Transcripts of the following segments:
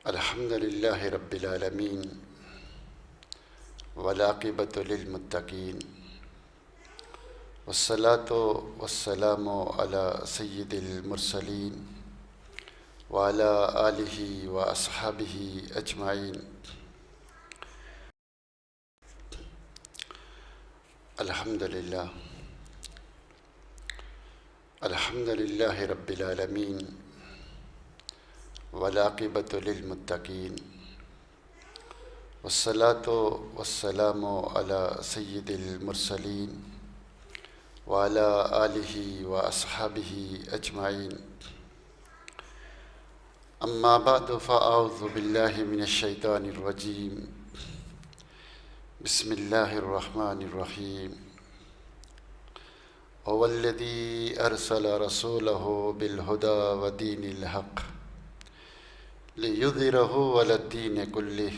الحمد للہ رب العالمین والعاقبۃ للمتقین والصلاۃ والسلام علی سید المرسلین وعلی آلہ واصحابہ اجمعین۔ الحمد للہ رب العالمین والعاقبۃ للمتقین والصلاۃ والسلام علی سید المرسلین وعلی آلہ واصحابہ اجمعین۔ اما بعد فاعوذ باللہ من الشیطان الرجیم۔ بسم اللہ الرحمن الرحیم۔ هو الذی ارسل رسولہ بالہدی ودین الحق لِيُظْهِرَهُ عَلَى الدِّينِ كُلِّهِ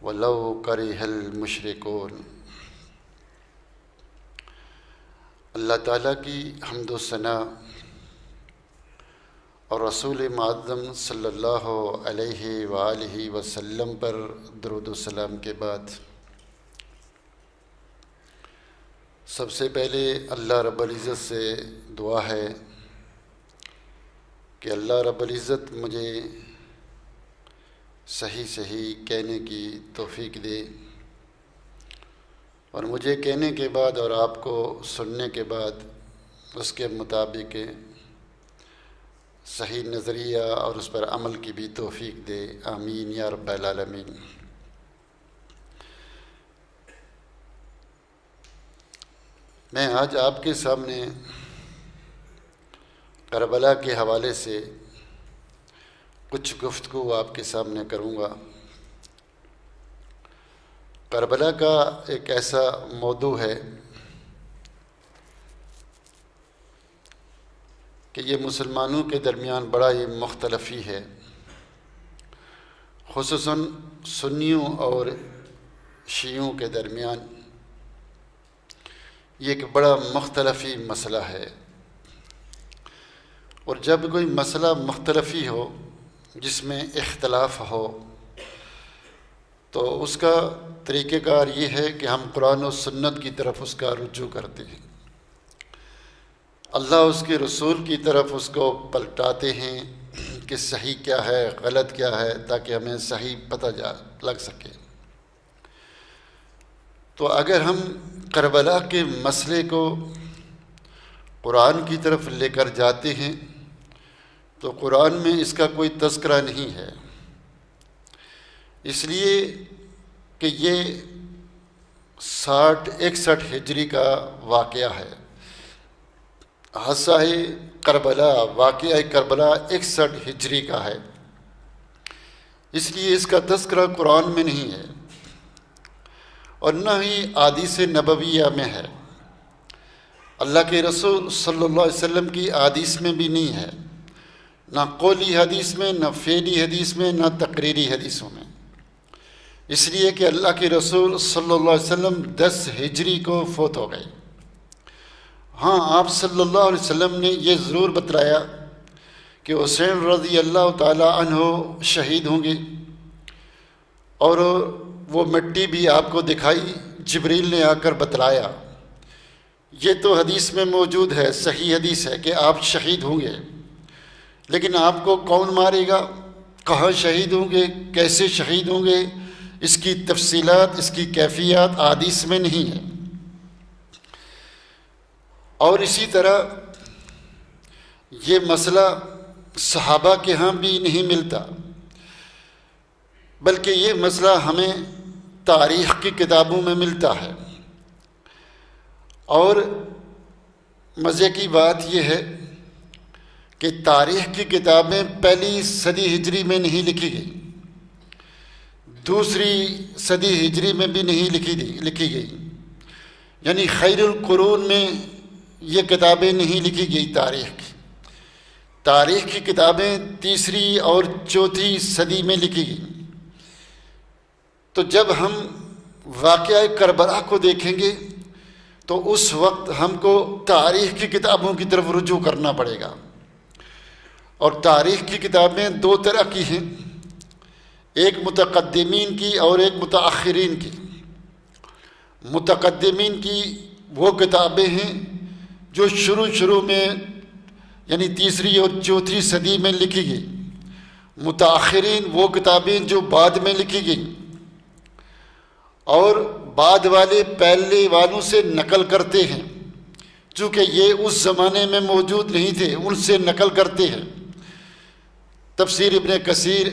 وَلَوْ كَرِهَ الْمُشْرِكُونَ۔ اللہ تعالیٰ کی حمد و ثنا اور رسول معظم صلی اللہ علیہ وآلہ وسلم پر درود و سلام کے بعد سب سے پہلے اللہ رب العزت سے دعا ہے کہ اللہ رب العزت مجھے صحیح کہنے کی توفیق دے، اور مجھے کہنے کے بعد اور آپ کو سننے کے بعد اس کے مطابق صحیح نظریہ اور اس پر عمل کی بھی توفیق دے، آمین یا رب العالمین۔ میں آج آپ کے سامنے کربلا کے حوالے سے کچھ گفتگو آپ کے سامنے کروں گا۔ کربلا کا ایک ایسا موضوع ہے کہ یہ مسلمانوں کے درمیان بڑا ہی مختلفی ہے، خصوصاً سنیوں اور شیعوں کے درمیان یہ ایک بڑا مختلفی مسئلہ ہے۔ اور جب کوئی مسئلہ مختلفی ہو، جس میں اختلاف ہو، تو اس کا طریقہ کار یہ ہے کہ ہم قرآن و سنت کی طرف اس کا رجوع کرتے ہیں، اللہ اس کے رسول کی طرف اس کو پلٹاتے ہیں کہ صحیح کیا ہے، غلط کیا ہے، تاکہ ہمیں صحیح پتہ لگ سکے۔ تو اگر ہم کربلا کے مسئلے کو قرآن کی طرف لے کر جاتے ہیں تو قرآن میں اس کا کوئی تذکرہ نہیں ہے، اس لیے کہ یہ 61 ہجری کا واقعہ ہے۔ حادثہ کربلا، واقعہ کربلا 61 ہجری کا ہے، اس لیے اس کا تذکرہ قرآن میں نہیں ہے، اور نہ ہی احادیث نبویہ میں ہے۔ اللہ کے رسول صلی اللہ علیہ وسلم کی احادیث میں بھی نہیں ہے، نہ قولی حدیث میں، نہ فعلی حدیث میں، نہ تقریری حدیثوں میں، اس لیے کہ اللہ کے رسول صلی اللہ علیہ وسلم 10 ہجری کو فوت ہو گئے۔ ہاں، آپ صلی اللہ علیہ وسلم نے یہ ضرور بتلایا کہ حسین رضی اللہ تعالی عنہ شہید ہوں گے، اور وہ مٹی بھی آپ کو دکھائی، جبریل نے آ کر بتلایا۔ یہ تو حدیث میں موجود ہے، صحیح حدیث ہے کہ آپ شہید ہوں گے، لیکن آپ کو کون مارے گا، کہاں شہید ہوں گے، کیسے شہید ہوں گے، اس کی تفصیلات، اس کی کیفیات احادیث میں نہیں ہے۔ اور اسی طرح یہ مسئلہ صحابہ کے ہاں بھی نہیں ملتا، بلکہ یہ مسئلہ ہمیں تاریخ کی کتابوں میں ملتا ہے۔ اور مزے کی بات یہ ہے کہ تاریخ کی کتابیں پہلی صدی ہجری میں نہیں لکھی گئی، دوسری صدی ہجری میں بھی نہیں لکھی گئی، یعنی خیر القرون میں یہ کتابیں نہیں لکھی گئی۔ تاریخ کی کتابیں تیسری اور چوتھی صدی میں لکھی گئی۔ تو جب ہم واقعہ کربلا کو دیکھیں گے تو اس وقت ہم کو تاریخ کی کتابوں کی طرف رجوع کرنا پڑے گا۔ اور تاریخ کی کتابیں دو طرح کی ہیں، ایک متقدمین کی اور ایک متاخرین کی۔ متقدمین کی وہ کتابیں ہیں جو شروع میں یعنی تیسری اور چوتھی صدی میں لکھی گئی۔ متاخرین وہ کتابیں جو بعد میں لکھی گئیں اور بعد والے پہلے والوں سے نقل کرتے ہیں، چونکہ یہ اس زمانے میں موجود نہیں تھے، ان سے نقل کرتے ہیں۔ تفسیر ابن کثیر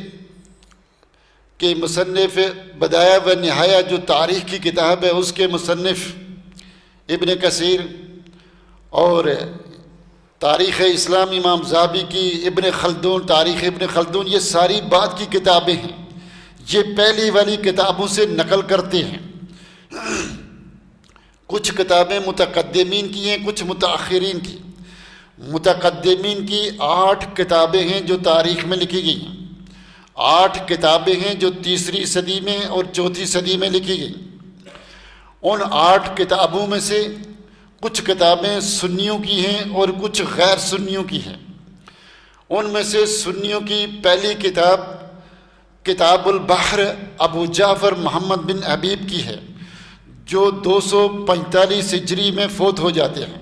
کے مصنف بدایہ و نہایہ جو تاریخ کی کتاب ہے اس کے مصنف ابن کثیر، اور تاریخ اسلام امام ذہبی کی، ابن خلدون تاریخ ابن خلدون، یہ ساری بعد کی کتابیں ہیں، یہ پہلی والی کتابوں سے نقل کرتے ہیں۔ کچھ کتابیں متقدمین کی ہیں، کچھ متاخرین کی۔ متقدمین کی 8 کتابیں ہیں جو تاریخ میں لکھی گئی ہیں، 8 کتابیں ہیں جو تیسری صدی میں اور چوتھی صدی میں لکھی گئی۔ ان 8 کتابوں میں سے کچھ کتابیں سنیوں کی ہیں اور کچھ غیر سنیوں کی ہیں۔ ان میں سے سنیوں کی پہلی کتاب کتاب البحر ابو جعفر محمد بن حبیب کی ہے، جو 245 ہجری میں فوت ہو جاتے ہیں۔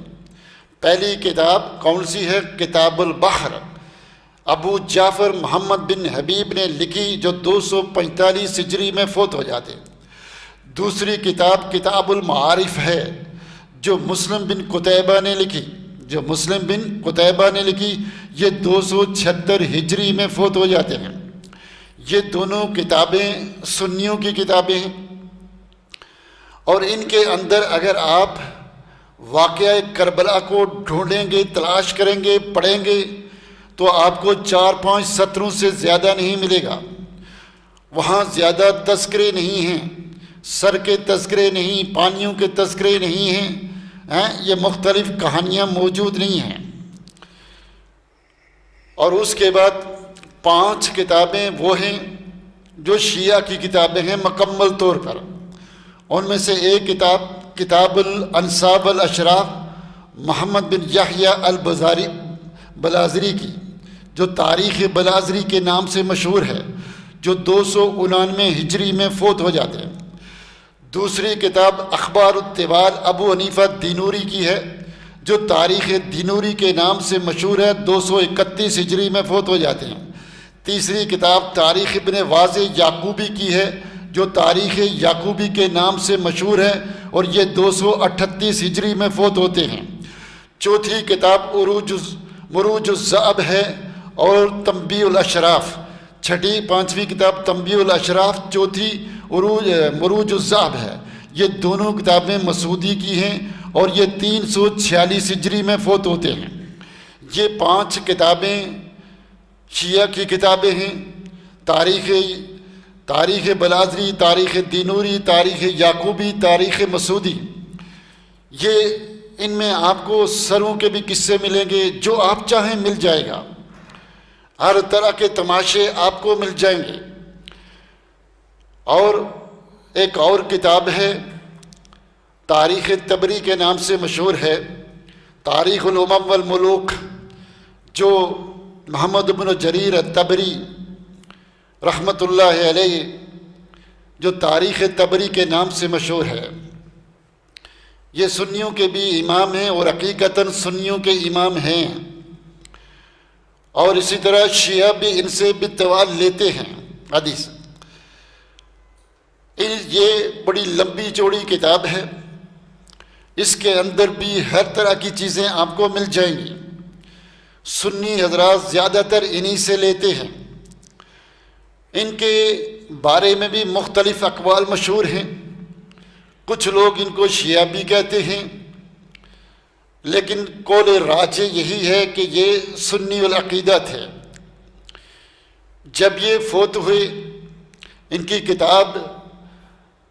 پہلی کتاب کون سی ہے؟ کتاب البحر، ابو جعفر محمد بن حبیب نے لکھی، جو 245 ہجری میں فوت ہو جاتے ہیں۔ دوسری کتاب کتاب المعارف ہے، جو مسلم بن قتیبہ نے لکھی، یہ 276 ہجری میں فوت ہو جاتے ہیں۔ یہ دونوں کتابیں سنیوں کی کتابیں ہیں، اور ان کے اندر اگر آپ واقعہ کربلا کو ڈھونڈیں گے، تلاش کریں گے، پڑھیں گے، تو آپ کو 4-5 سطروں سے زیادہ نہیں ملے گا۔ وہاں زیادہ تذکرے نہیں ہیں، سر کے تذکرے نہیں، پانیوں کے تذکرے نہیں ہیں، یہ مختلف کہانیاں موجود نہیں ہیں۔ اور اس کے بعد 5 کتابیں وہ ہیں جو شیعہ کی کتابیں ہیں مکمل طور پر۔ ان میں سے ایک کتاب کتاب الانساب الاشراف محمد بن یحییٰ بلازری کی، جو تاریخ بلازری کے نام سے مشہور ہے، جو 299 ہجری میں فوت ہو جاتے ہیں۔ دوسری کتاب اخبار الطوال ابو حنیفہ دینوری کی ہے، جو تاریخ دینوری کے نام سے مشہور ہے، 231 ہجری میں فوت ہو جاتے ہیں۔ تیسری کتاب تاریخ ابن واضح یعقوبی کی ہے، جو تاریخ یعقوبی کے نام سے مشہور ہے، اور یہ 238 ہجری میں فوت ہوتے ہیں۔ چوتھی کتاب مروج الذئب ہے اور تنبیہ الاشراف۔ پانچویں کتاب تنبیہ الاشراف، چوتھی مروج الذئب ہے۔ یہ دونوں کتابیں مسعودی کی ہیں اور یہ 346 ہجری میں فوت ہوتے ہیں۔ یہ 5 کتابیں شیعہ کی کتابیں ہیں، تاریخ بلازری، تاریخ دینوری، تاریخ یعقوبی، تاریخ مسعودی۔ یہ ان میں آپ کو سروں کے بھی قصے ملیں گے، جو آپ چاہیں مل جائے گا، ہر طرح کے تماشے آپ کو مل جائیں گے۔ اور ایک اور کتاب ہے تاریخ طبری کے نام سے مشہور ہے، تاریخ الامم والملوک، جو محمد بن جریر الطبری رحمۃ اللہ علیہ، جو تاریخ طبری کے نام سے مشہور ہے۔ یہ سنیوں کے بھی امام ہیں اور حقیقتاً سنیوں کے امام ہیں، اور اسی طرح شیعہ بھی ان سے بالطوال لیتے ہیں حدیث۔ یہ بڑی لمبی چوڑی کتاب ہے، اس کے اندر بھی ہر طرح کی چیزیں آپ کو مل جائیں گی۔ سنی حضرات زیادہ تر انہی سے لیتے ہیں۔ ان کے بارے میں بھی مختلف اقوال مشہور ہیں، کچھ لوگ ان کو شیعہ بھی کہتے ہیں، لیکن قول راجح یہی ہے کہ یہ سنی العقیدہ تھے۔ جب یہ فوت ہوئے، ان کی کتاب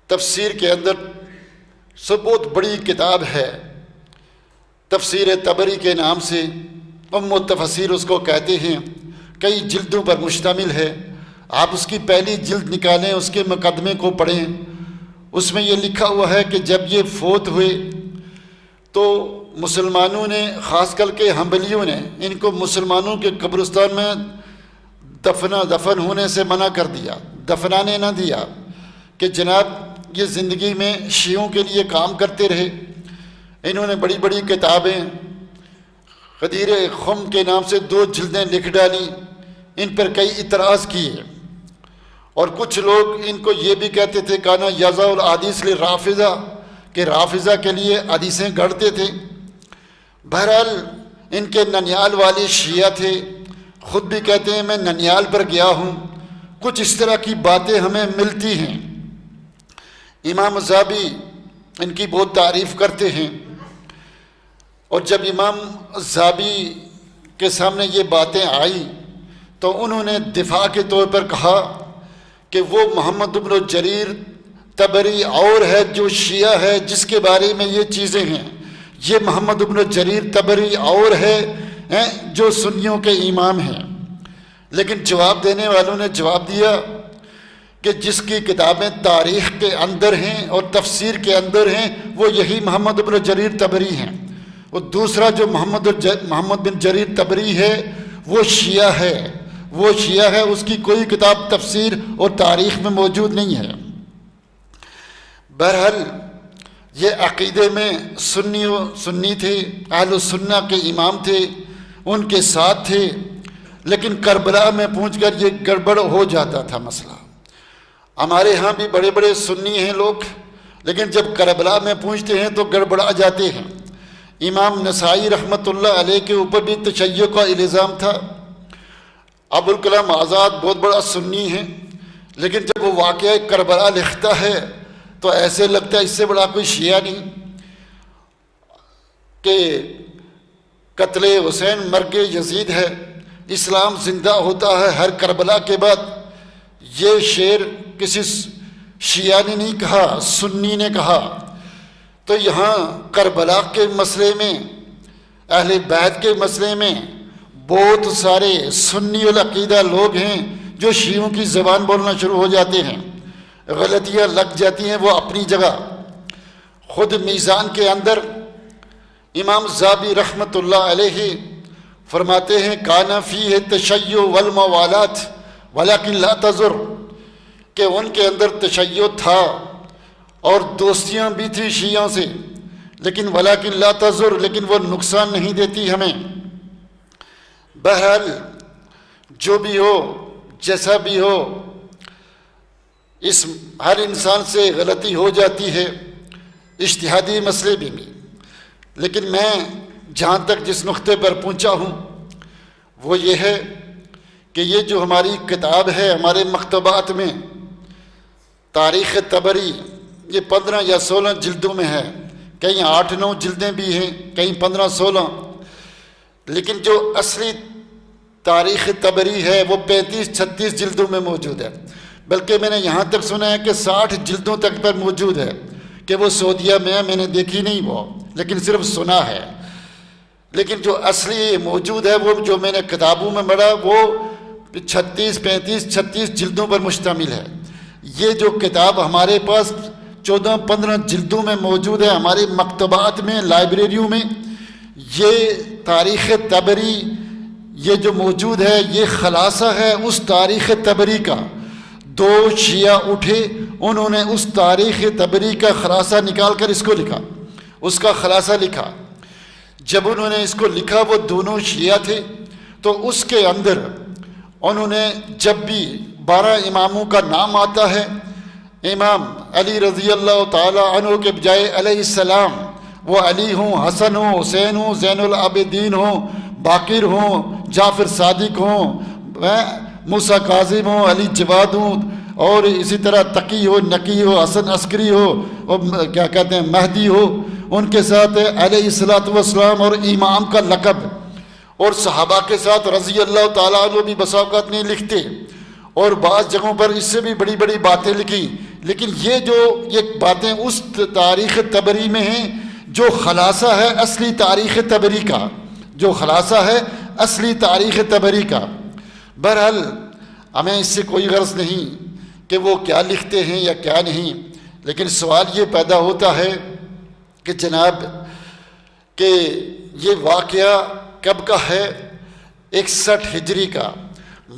تفسیر کے اندر بہت بڑی کتاب ہے، تفسیر طبری کے نام سے، ام التفاسیر اس کو کہتے ہیں، کئی جلدوں پر مشتمل ہے۔ آپ اس کی پہلی جلد نکالیں، اس کے مقدمے کو پڑھیں، اس میں یہ لکھا ہوا ہے کہ جب یہ فوت ہوئے تو مسلمانوں نے، خاص کر کے حنبلیوں نے، ان کو مسلمانوں کے قبرستان میں دفن ہونے سے منع کر دیا، دفنانے نہ دیا کہ جناب یہ زندگی میں شیعوں کے لیے کام کرتے رہے. انہوں نے بڑی بڑی کتابیں غدیر خم کے نام سے 2 جلدیں لکھ ڈالی، ان پر کئی اعتراض کیے، اور کچھ لوگ ان کو یہ بھی کہتے تھے کانا یضع الحدیث للرافضہ، کہ رافضہ کے لیے حدیثیں گڑھتے تھے. بہرحال ان کے ننیال والے شیعہ تھے، خود بھی کہتے ہیں میں ننیال پر گیا ہوں. کچھ اس طرح کی باتیں ہمیں ملتی ہیں. امام زابی ان کی بہت تعریف کرتے ہیں، اور جب امام زابی کے سامنے یہ باتیں آئی تو انہوں نے دفاع کے طور پر کہا کہ وہ محمد بن جریر طبری اور ہے جو شیعہ ہے جس کے بارے میں یہ چیزیں ہیں، یہ محمد بن جریر طبری اور ہے جو سنیوں کے امام ہیں. لیکن جواب دینے والوں نے جواب دیا کہ جس کی کتابیں تاریخ کے اندر ہیں اور تفسیر کے اندر ہیں وہ یہی محمد بن جریر طبری ہیں. وہ دوسرا جو محمد بن جریر طبری ہے وہ شیعہ ہے، وہ شیعہ ہے، اس کی کوئی کتاب تفسیر اور تاریخ میں موجود نہیں ہے. بہرحال یہ عقیدے میں سنی تھے، اہل السنہ کے امام تھے، ان کے ساتھ تھے. لیکن کربلا میں پہنچ کر یہ گڑبڑ ہو جاتا تھا مسئلہ. ہمارے ہاں بھی بڑے بڑے سنی ہیں لوگ، لیکن جب کربلا میں پہنچتے ہیں تو گڑبڑا جاتے ہیں. امام نسائی رحمۃ اللہ علیہ کے اوپر بھی تشیع کا الزام تھا. ابوالکلام آزاد بہت بڑا سنی ہے، لیکن جب وہ واقعہ کربلا لکھتا ہے تو ایسے لگتا ہے اس سے بڑا کوئی شیعہ نہیں کہ قتل حسین مرگ یزید ہے، اسلام زندہ ہوتا ہے ہر کربلا کے بعد. یہ شعر کسی شیعہ نے نہیں کہا، سنی نے کہا. تو یہاں کربلا کے مسئلے میں، اہل بیت کے مسئلے میں بہت سارے سنی العقیدہ لوگ ہیں جو شیعوں کی زبان بولنا شروع ہو جاتے ہیں، غلطیاں لگ جاتی ہیں وہ اپنی جگہ. خود میزان کے اندر امام زابی رحمۃ اللہ علیہ فرماتے ہیں کانا فیہ تشیع والموالات ولکن لا تضر، کہ ان کے اندر تشیع تھا اور دوستیاں بھی تھی شیعوں سے، لیکن ولکن لا تضر، لیکن وہ نقصان نہیں دیتی ہمیں. بہرحال جو بھی ہو، جیسا بھی ہو، اس ہر انسان سے غلطی ہو جاتی ہے، اجتہادی مسئلے بھی. لیکن میں جہاں تک جس نقطے پر پہنچا ہوں وہ یہ ہے کہ یہ جو ہماری کتاب ہے ہمارے مکتبات میں تاریخ طبری، یہ 15 یا 16 جلدوں میں ہے، کہیں 8-9 جلدیں بھی ہیں، کہیں 15-16. لیکن جو اصلی تاریخ طبری ہے وہ 35-36 جلدوں میں موجود ہے. بلکہ میں نے یہاں تک سنا ہے کہ 60 جلدوں تک پر موجود ہے، کہ وہ سعودیہ میں نے دیکھی نہیں وہ، لیکن صرف سنا ہے. لیکن جو اصلی موجود ہے وہ جو میں نے کتابوں میں پڑھا وہ 36 جلدوں پر مشتمل ہے. یہ جو کتاب ہمارے پاس 14-15 جلدوں میں موجود ہے ہمارے مکتبات میں، لائبریریوں میں، یہ تاریخ طبری یہ جو موجود ہے یہ خلاصہ ہے اس تاریخ طبری کا. 2 شیعہ اٹھے، انہوں نے اس تاریخ طبری کا خلاصہ نکال کر اس کو لکھا، اس کا خلاصہ لکھا. جب انہوں نے اس کو لکھا وہ دونوں شیعہ تھے، تو اس کے اندر انہوں نے جب بھی 12 اماموں کا نام آتا ہے، امام علی رضی اللہ تعالی عنہ کے بجائے علیہ السلام، وہ علی ہوں، حسن ہوں، حسین ہوں، زین العابدین ہوں، باقر ہوں، جعفر صادق ہوں، موسیٰ کاظم ہو، علی جواد ہوں، اور اسی طرح تقی ہو، نقی ہو، حسن عسکری ہو، اور کیا کہتے ہیں مہدی ہو، ان کے ساتھ علیہ الصلوۃ والسلام اور امام کا لقب، اور صحابہ کے ساتھ رضی اللہ تعالیٰ عنہ بھی بسا اوقات نہیں لکھتے، اور بعض جگہوں پر اس سے بھی بڑی بڑی باتیں لکھی. لیکن یہ باتیں اس تاریخ طبری میں ہیں جو خلاصہ ہے اصلی تاریخ طبری کا، جو خلاصہ ہے اصلی تاریخ طبری کا. بہرحال ہمیں اس سے کوئی غرض نہیں کہ وہ کیا لکھتے ہیں یا کیا نہیں، لیکن سوال یہ پیدا ہوتا ہے کہ جناب کہ یہ واقعہ کب کا ہے؟ 61 ہجری کا.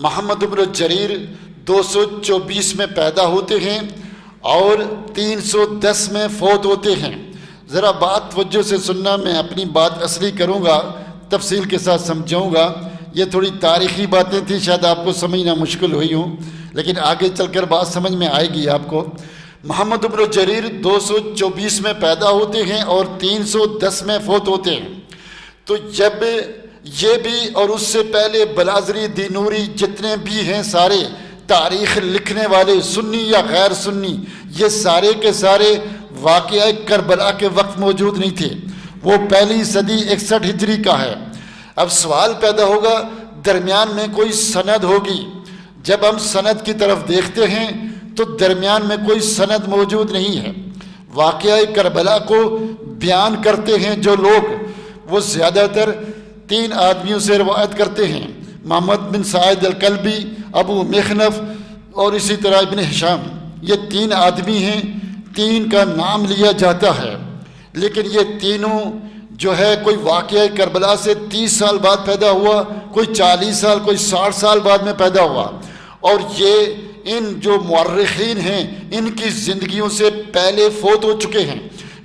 محمد بن جریر 224 میں پیدا ہوتے ہیں اور 310 میں فوت ہوتے ہیں۔ ذرا بات توجہ سے سننا، میں اپنی بات اصلی کروں گا، تفصیل کے ساتھ سمجھاؤں گا۔ یہ تھوڑی تاریخی باتیں تھیں، شاید آپ کو سمجھنا مشکل ہوئی ہوں، لیکن آگے چل کر بات سمجھ میں آئے گی آپ کو۔ محمد بن جریر 224 میں پیدا ہوتے ہیں اور 310 میں فوت ہوتے ہیں۔ تو جب یہ بھی اور اس سے پہلے بلازری، دینوری، جتنے بھی ہیں سارے تاریخ لکھنے والے، سنی یا غیر سنی، یہ سارے کے سارے واقعہ کربلا کے وقت موجود نہیں تھے۔ وہ پہلی صدی 61 ہجری کا ہے۔ اب سوال پیدا ہوگا، درمیان میں کوئی سند ہوگی۔ جب ہم سند کی طرف دیکھتے ہیں تو درمیان میں کوئی سند موجود نہیں ہے۔ واقعہ کربلا کو بیان کرتے ہیں جو لوگ، وہ زیادہ تر 3 آدمیوں سے روایت کرتے ہیں، محمد بن سعید الکلبی، ابو مخنف اور اسی طرح ابن ہشام۔ یہ 3 آدمی ہیں، 3 کا نام لیا جاتا ہے، لیکن یہ تینوں جو ہے کوئی واقعہ کربلا سے 30 سال بعد پیدا ہوا، کوئی 40 سال، کوئی 60 سال بعد میں پیدا ہوا، اور یہ ان جو مورخین ہیں ان کی زندگیوں سے پہلے فوت ہو چکے ہیں،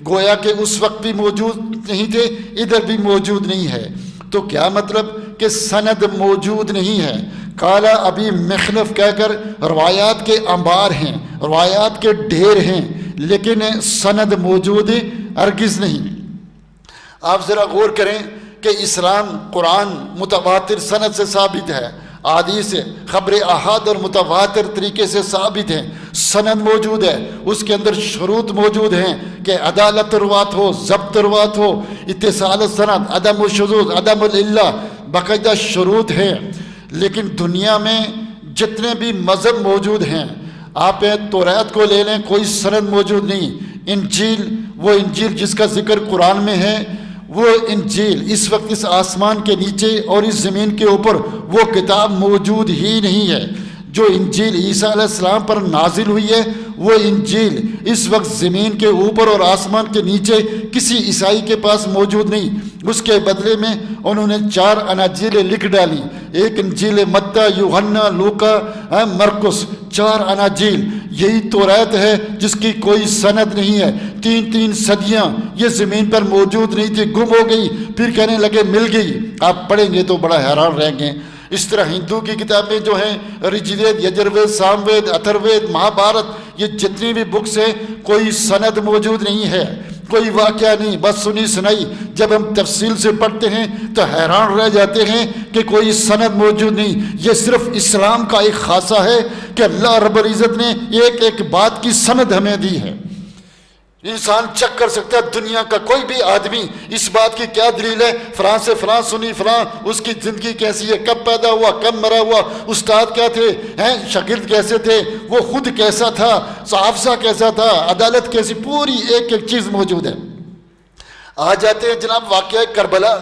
گویا کہ اس وقت بھی موجود نہیں تھے، ادھر بھی موجود نہیں ہے۔ تو کیا مطلب کہ سند موجود نہیں ہے؟ کالا ابھی مخنف کہہ کر روایات کے انبار ہیں، روایات کے ڈھیر ہیں، لیکن سند موجود ہرگز نہیں۔ آپ ذرا غور کریں کہ اسلام، قرآن متواتر سند سے ثابت ہے، احادیث خبر احاد اور متواتر طریقے سے ثابت ہیں، سند موجود ہے، اس کے اندر شروط موجود ہیں کہ عدالت روات ہو، ضبط روات ہو، اتصال سند، عدم الشذوذ، عدم العلہ، باقاعدہ شروط ہیں۔ لیکن دنیا میں جتنے بھی مذہب موجود ہیں، آپ توریت کو لے لیں، کوئی سند موجود نہیں۔ انجیل، وہ انجیل جس کا ذکر قرآن میں ہے، وہ انجیل اس وقت اس آسمان کے نیچے اور اس زمین کے اوپر وہ کتاب موجود ہی نہیں ہے۔ جو انجیل عیسیٰ علیہ السلام پر نازل ہوئی ہے، وہ انجیل اس وقت زمین کے اوپر اور آسمان کے نیچے کسی عیسائی کے پاس موجود نہیں۔ اس کے بدلے میں انہوں نے 4 اناجیلیں لکھ ڈالی، ایک انجیل متی، یوحنا، لوکا، مرکس، 4 اناجیل۔ یہی توریت ہے جس کی کوئی سند نہیں ہے۔ 3 صدیاں یہ زمین پر موجود نہیں تھی، گم ہو گئی، پھر کہنے لگے مل گئی۔ آپ پڑھیں گے تو بڑا حیران رہیں گے۔ اس طرح ہندو کی کتابیں جو ہیں، رجوید، یجروید، ساموید، اتھروید، مہابھارت، یہ جتنی بھی بکس ہیں، کوئی سند موجود نہیں ہے، کوئی واقعہ نہیں، بس سنی سنائی۔ جب ہم تفصیل سے پڑھتے ہیں تو حیران رہ جاتے ہیں کہ کوئی سند موجود نہیں۔ یہ صرف اسلام کا ایک خاصہ ہے کہ اللہ رب العزت نے ایک ایک بات کی سند ہمیں دی ہے۔ انسان چیک کر سکتا ہے، دنیا کا کوئی بھی آدمی اس بات کی کیا دلیل ہے، فلاں سے فلاں سنی، فلاں اس کی زندگی کیسی ہے، کب پیدا ہوا، کب مرا ہوا، استاد کیا تھے، شاگرد کیسے تھے، وہ خود کیسا تھا، حافظہ کیسا تھا، عدالت کیسی، پوری ایک ایک چیز موجود ہے۔ آ جاتے ہیں جناب واقعہ کربلا۔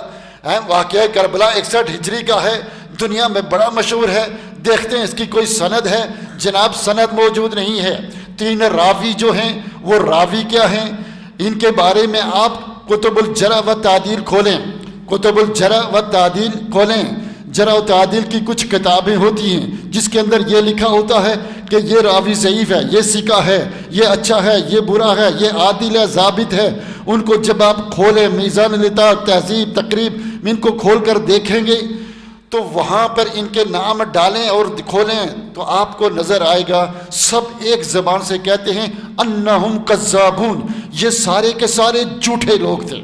واقعہ کربلا 61 ہجری کا ہے، دنیا میں بڑا مشہور ہے۔ دیکھتے ہیں اس کی کوئی سند ہے، جناب سند موجود نہیں ہے۔ 3 راوی جو ہیں، وہ راوی کیا ہیں، ان کے بارے میں آپ کتب الجرح و تعدیل کھولیں، کتب الجرح و تعدیل کھولیں۔ جرح و تعدیل کی کچھ کتابیں ہوتی ہیں جس کے اندر یہ لکھا ہوتا ہے کہ یہ راوی ضعیف ہے، یہ ثقہ ہے، یہ اچھا ہے، یہ برا ہے، یہ عادل ہے، ضابط ہے۔ ان کو جب آپ کھولیں، میزان الاطاعت، تہذیب، تقریب، ان کو کھول کر دیکھیں گے تو وہاں پر ان کے نام ڈالیں اور کھولیں تو آپ کو نظر آئے گا سب ایک زبان سے کہتے ہیں انہم کذابون، یہ سارے کے سارے جھوٹے لوگ تھے۔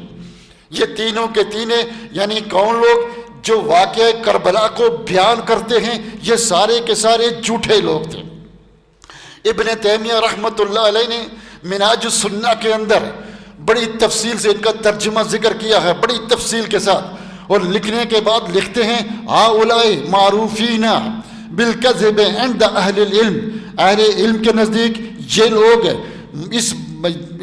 یہ تینوں کے تینے، یعنی کون لوگ؟ جو واقعہ کربلا کو بیان کرتے ہیں، یہ سارے کے سارے جھوٹے لوگ تھے۔ ابن تیمیہ رحمۃ اللہ علیہ نے منہاج السنہ کے اندر بڑی تفصیل سے ان کا ترجمہ ذکر کیا ہے، بڑی تفصیل کے ساتھ، اور لکھنے کے بعد لکھتے ہیں ہؤلاء معروفین بالکذب عند اہل العلم، اہل علم کے نزدیک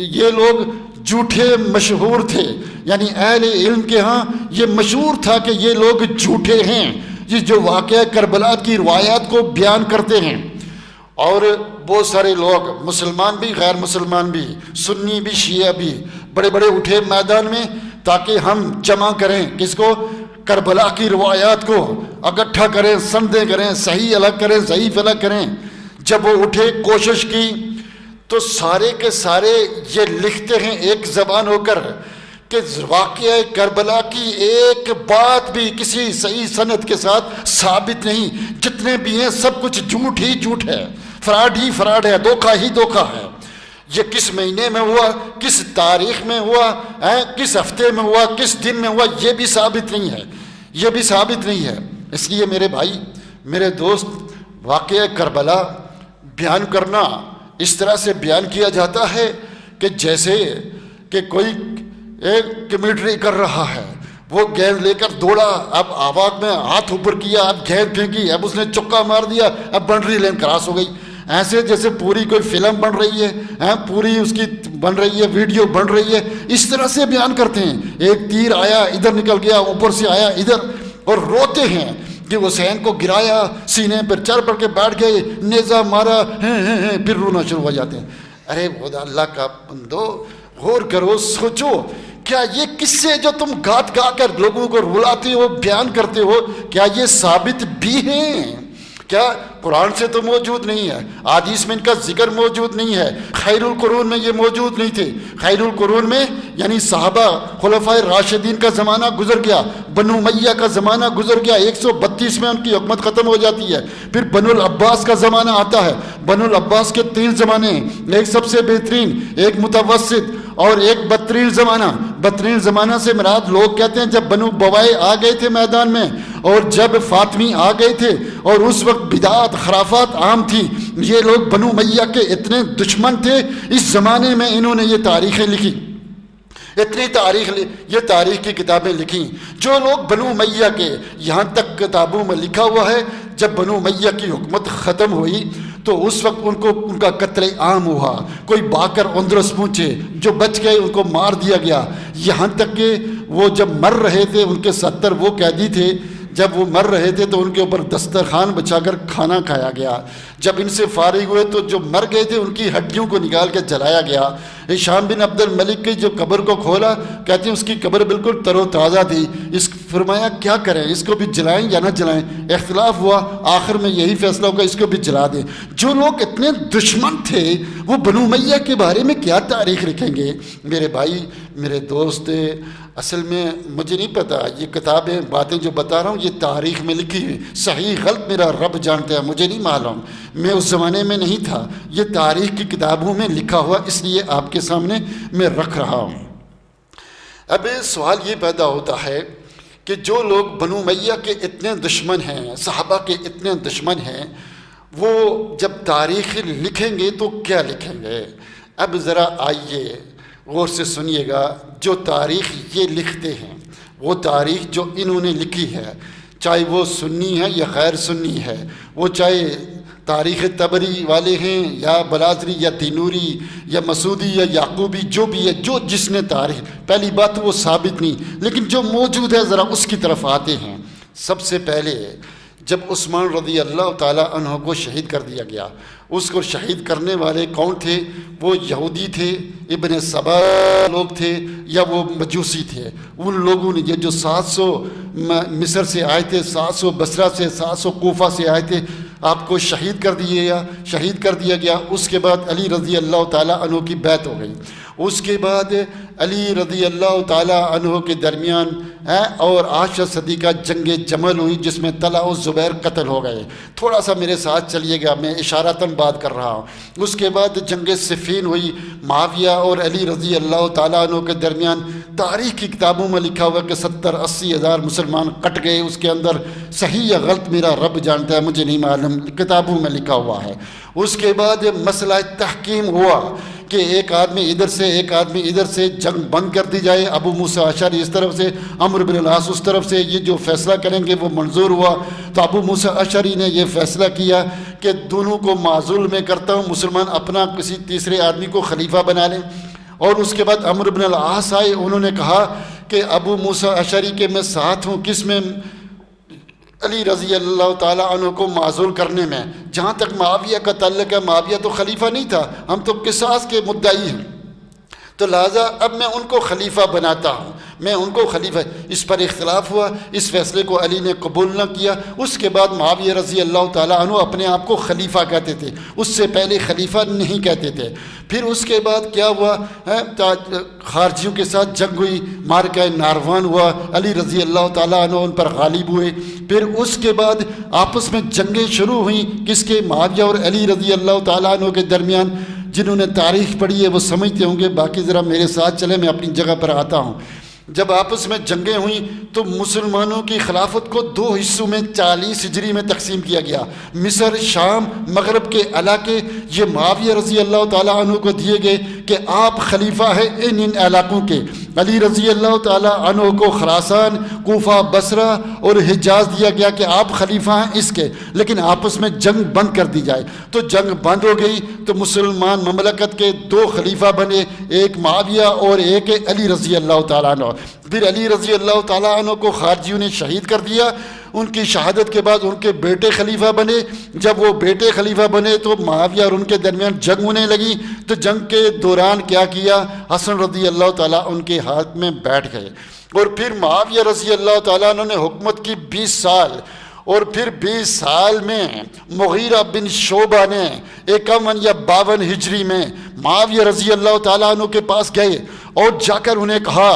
یہ لوگ جھوٹے مشہور تھے، یعنی اہل علم کے ہاں یہ مشہور تھا کہ یہ لوگ جھوٹے ہیں، یہ جو واقعہ کربلا کی روایات کو بیان کرتے ہیں۔ اور بہت سارے لوگ، مسلمان بھی، غیر مسلمان بھی، سنی بھی، شیعہ بھی، بڑے بڑے اٹھے میدان میں تاکہ ہم جمع کریں کس کو؟ کربلا کی روایات کو اکٹھا کریں، سندیں کریں، صحیح الگ کریں، ضعیف الگ کریں۔ جب وہ اٹھے کوشش کی تو سارے کے سارے یہ لکھتے ہیں ایک زبان ہو کر کہ واقعہ کربلا کی ایک بات بھی کسی صحیح سند کے ساتھ ثابت نہیں، جتنے بھی ہیں سب کچھ جھوٹ ہی جھوٹ ہے، فراڈ ہی فراڈ ہے، دھوکہ ہی دھوکہ ہے۔ یہ کس مہینے میں ہوا، کس تاریخ میں ہوا، کس ہفتے میں ہوا، کس دن میں ہوا، یہ بھی ثابت نہیں ہے، یہ بھی ثابت نہیں ہے۔ اس لیے میرے بھائی، میرے دوست، واقعہ کربلا بیان کرنا اس طرح سے بیان کیا جاتا ہے کہ جیسے کہ کوئی ایک کمیٹری کر رہا ہے، وہ گیند لے کر دوڑا، اب آواز میں ہاتھ اوپر کیا، اب گیند پھینکی، اب اس نے چکا مار دیا، اب باؤنڈری لائن کراس ہو گئی۔ ایسے جیسے پوری کوئی فلم بن رہی ہے، پوری اس کی بن رہی ہے، ویڈیو بن رہی ہے، اس طرح سے بیان کرتے ہیں۔ ایک تیر آیا ادھر نکل گیا، اوپر سے آیا ادھر، اور روتے ہیں کہ حسین کو گرایا، سینے پر چڑھ پڑ کے بیٹھ گئے، نیزہ مارا، پھر رونا شروع ہو جاتے ہیں۔ ارے خدا اللہ کا بندو، غور کرو، سوچو، کیا یہ قصے جو تم گات گا کر لوگوں کو رلاتے ہو، بیان کرتے ہو، کیا یہ ثابت بھی ہیں؟ کیا قرآن سے تو موجود نہیں ہے، حدیث میں ان کا ذکر موجود نہیں ہے، خیر القرون میں یہ موجود نہیں تھے۔ خیر القرون میں یعنی صحابہ خلفائے راشدین کا زمانہ گزر گیا، بنو امیہ کا زمانہ گزر گیا، 132 میں ان کی حکومت ختم ہو جاتی ہے، پھر بنو العباس کا زمانہ آتا ہے۔ بنو العباس کے 3 زمانے ہیں، ایک سب سے بہترین، ایک متوسط اور ایک بدترین زمانہ۔ بدترین زمانہ سے مراد لوگ کہتے ہیں جب بنو بوائے آ گئے تھے میدان میں، اور جب فاطمی آ گئے تھے، اور اس وقت بدعات خرافات عام تھی۔ یہ لوگ بنو امیہ کے اتنے دشمن تھے، اس زمانے میں انہوں نے یہ تاریخیں لکھی، اتنی یہ تاریخ کی کتابیں لکھی۔ جو لوگ بنو امیہ کے، یہاں تک کتابوں میں لکھا ہوا ہے جب بنو امیہ کی حکومت ختم ہوئی تو اس وقت ان کا قتل عام ہوا، کوئی باکر اندرس پہنچے، جو بچ گئے ان کو مار دیا گیا۔ یہاں تک کہ وہ جب مر رہے تھے، ان کے 70 وہ قیدی تھے، جب وہ مر رہے تھے تو ان کے اوپر دسترخوان بچھا کر کھانا کھایا گیا۔ جب ان سے فارغ ہوئے تو جو مر گئے تھے ان کی ہڈیوں کو نکال کے جلایا گیا۔ ہشام بن عبد الملک کی جو قبر کو کھولا، کہتے ہیں اس کی قبر بالکل تر و تازہ تھی۔ فرمایا کیا کریں، اس کو بھی جلائیں یا نہ جلائیں؟ اختلاف ہوا، آخر میں یہی فیصلہ ہوگا اس کو بھی جلا دیں۔ جو لوگ اتنے دشمن تھے وہ بنو امیہ کے بارے میں کیا تاریخ لکھیں گے؟ میرے بھائی، میرے دوست، اصل میں مجھے نہیں پتا، یہ کتابیں باتیں جو بتا رہا ہوں یہ تاریخ میں لکھی ہوئی، صحیح غلط میرا رب جانتا ہے، مجھے نہیں معلوم، میں اس زمانے میں نہیں تھا، یہ تاریخ کی کتابوں میں لکھا ہوا، اس لیے آپ کے سامنے میں رکھ رہا ہوں۔ اب سوال یہ پیدا ہوتا ہے کہ جو لوگ بنو امیہ کے اتنے دشمن ہیں، صحابہ کے اتنے دشمن ہیں، وہ جب تاریخ لکھیں گے تو کیا لکھیں گے؟ اب ذرا آئیے غور سے سنیے گا۔ جو تاریخ یہ لکھتے ہیں، وہ تاریخ جو انہوں نے لکھی ہے، چاہے وہ سنی ہے یا غیر سنی ہے، وہ چاہے تاریخ طبری والے ہیں یا بلازری یا تینوری یا مسعودی یا یعقوبی، جو بھی ہے، جو جس نے تاریخ، پہلی بات وہ ثابت نہیں، لیکن جو موجود ہے ذرا اس کی طرف آتے ہیں۔ سب سے پہلے جب عثمان رضی اللہ تعالیٰ عنہ کو شہید کر دیا گیا، اس کو شہید کرنے والے کون تھے؟ وہ یہودی تھے، ابن سبا لوگ تھے، یا وہ مجوسی تھے؟ ان لوگوں نے، یہ جو 700 مصر سے آئے تھے، 700 بصرہ سے، 700 کوفہ سے آئے تھے، آپ کو شہید کر دیا گیا۔ اس کے بعد علی رضی اللہ تعالیٰ عنہ کی بیعت ہو گئی۔ اس کے بعد علی رضی اللہ تعالیٰ عنہ کے درمیان اور عائشہ صدیقہ جنگ جمل ہوئی، جس میں طلحہ و زبیر قتل ہو گئے۔ تھوڑا سا میرے ساتھ چلیے گا، میں اشارتاً بات کر رہا ہوں۔ اس کے بعد جنگ صفین ہوئی، معاویہ اور علی رضی اللہ تعالیٰ عنہ کے درمیان تاریخ کی کتابوں میں لکھا ہوا کہ 70-80 ہزار مسلمان کٹ گئے۔ اس کے اندر صحیح یا غلط میرا رب جانتا ہے، مجھے نہیں معلوم، کتابوں میں لکھا ہوا ہے۔ اس کے بعد مسئلہ تحکیم ہوا کہ ایک آدمی ادھر سے ایک آدمی ادھر سے، جنگ بند کر دی جائے، ابو موسیٰ اشعری اس طرف سے، عمرو بن العاص اس طرف سے، یہ جو فیصلہ کریں گے وہ منظور ہوا۔ تو ابو موسیٰ اشعری نے یہ فیصلہ کیا کہ دونوں کو معزول میں کرتا ہوں، مسلمان اپنا کسی تیسرے آدمی کو خلیفہ بنا لیں۔ اور اس کے بعد عمرو بن العاص آئے، انہوں نے کہا کہ ابو موسیٰ اشعری کے میں ساتھ ہوں، کس میں؟ علی رضی اللہ تعالیٰ عنہ کو معزول کرنے میں۔ جہاں تک معاویہ کا تعلق ہے، معاویہ تو خلیفہ نہیں تھا، ہم تو قصاص کے مدعی ہیں۔ تو لہٰذا اب میں ان کو خلیفہ بناتا ہوں، میں ان کو خلیفہ. اس پر اختلاف ہوا، اس فیصلے کو علی نے قبول نہ کیا. اس کے بعد معاویہ رضی اللہ تعالیٰ عنہ اپنے آپ کو خلیفہ کہتے تھے، اس سے پہلے خلیفہ نہیں کہتے تھے. پھر اس کے بعد کیا ہوا، خارجیوں کے ساتھ جنگ ہوئی، معرکہ ناروان ہوا، علی رضی اللہ تعالیٰ عنہ ان پر غالب ہوئے. پھر اس کے بعد آپس میں جنگیں شروع ہوئیں، کس کے؟ معاویہ اور علی رضی اللہ تعالیٰ عنہ کے درمیان. جنہوں نے تاریخ پڑھی ہے وہ سمجھتے ہوں گے، باقی ذرا میرے ساتھ چلیں، میں اپنی جگہ پر آتا ہوں. جب آپس میں جنگیں ہوئیں تو مسلمانوں کی خلافت کو 2 حصوں میں 40 ہجری میں تقسیم کیا گیا. مصر، شام، مغرب کے علاقے یہ معاویہ رضی اللہ تعالیٰ عنہ کو دیے گئے کہ آپ خلیفہ ہیں ان علاقوں کے. علی رضی اللہ تعالیٰ عنہ کو خراسان، کوفہ، بصرہ اور حجاز دیا گیا کہ آپ خلیفہ ہیں اس کے، لیکن آپس میں جنگ بند کر دی جائے. تو جنگ بند ہو گئی تو مسلمان مملکت کے 2 خلیفہ بنے، ایک معاویہ اور ایک علی رضی اللہ تعالیٰ عنہ. پھر علی رضی اللہ تعالیٰ عنہ کو خارجیوں نے شہید کر دیا. ان کی شہادت کے بعد ان کے بیٹے خلیفہ بنے. جب وہ بیٹے خلیفہ بنے تو معاویہ اور ان کے درمیان جنگ ہونے لگی. تو جنگ کے دوران کیا حسن رضی اللہ تعالیٰ ان کے ہاتھ میں بیٹھ گئے. اور پھر معاویہ رضی اللہ تعالیٰ عنہ نے حکومت کی 20 سال. اور پھر 20 سال میں مغیرہ بن شعبہ نے 51 یا 52 ہجری میں معاویہ رضی اللہ تعالیٰ عنہ کے پاس گئے اور جا کر انہیں کہا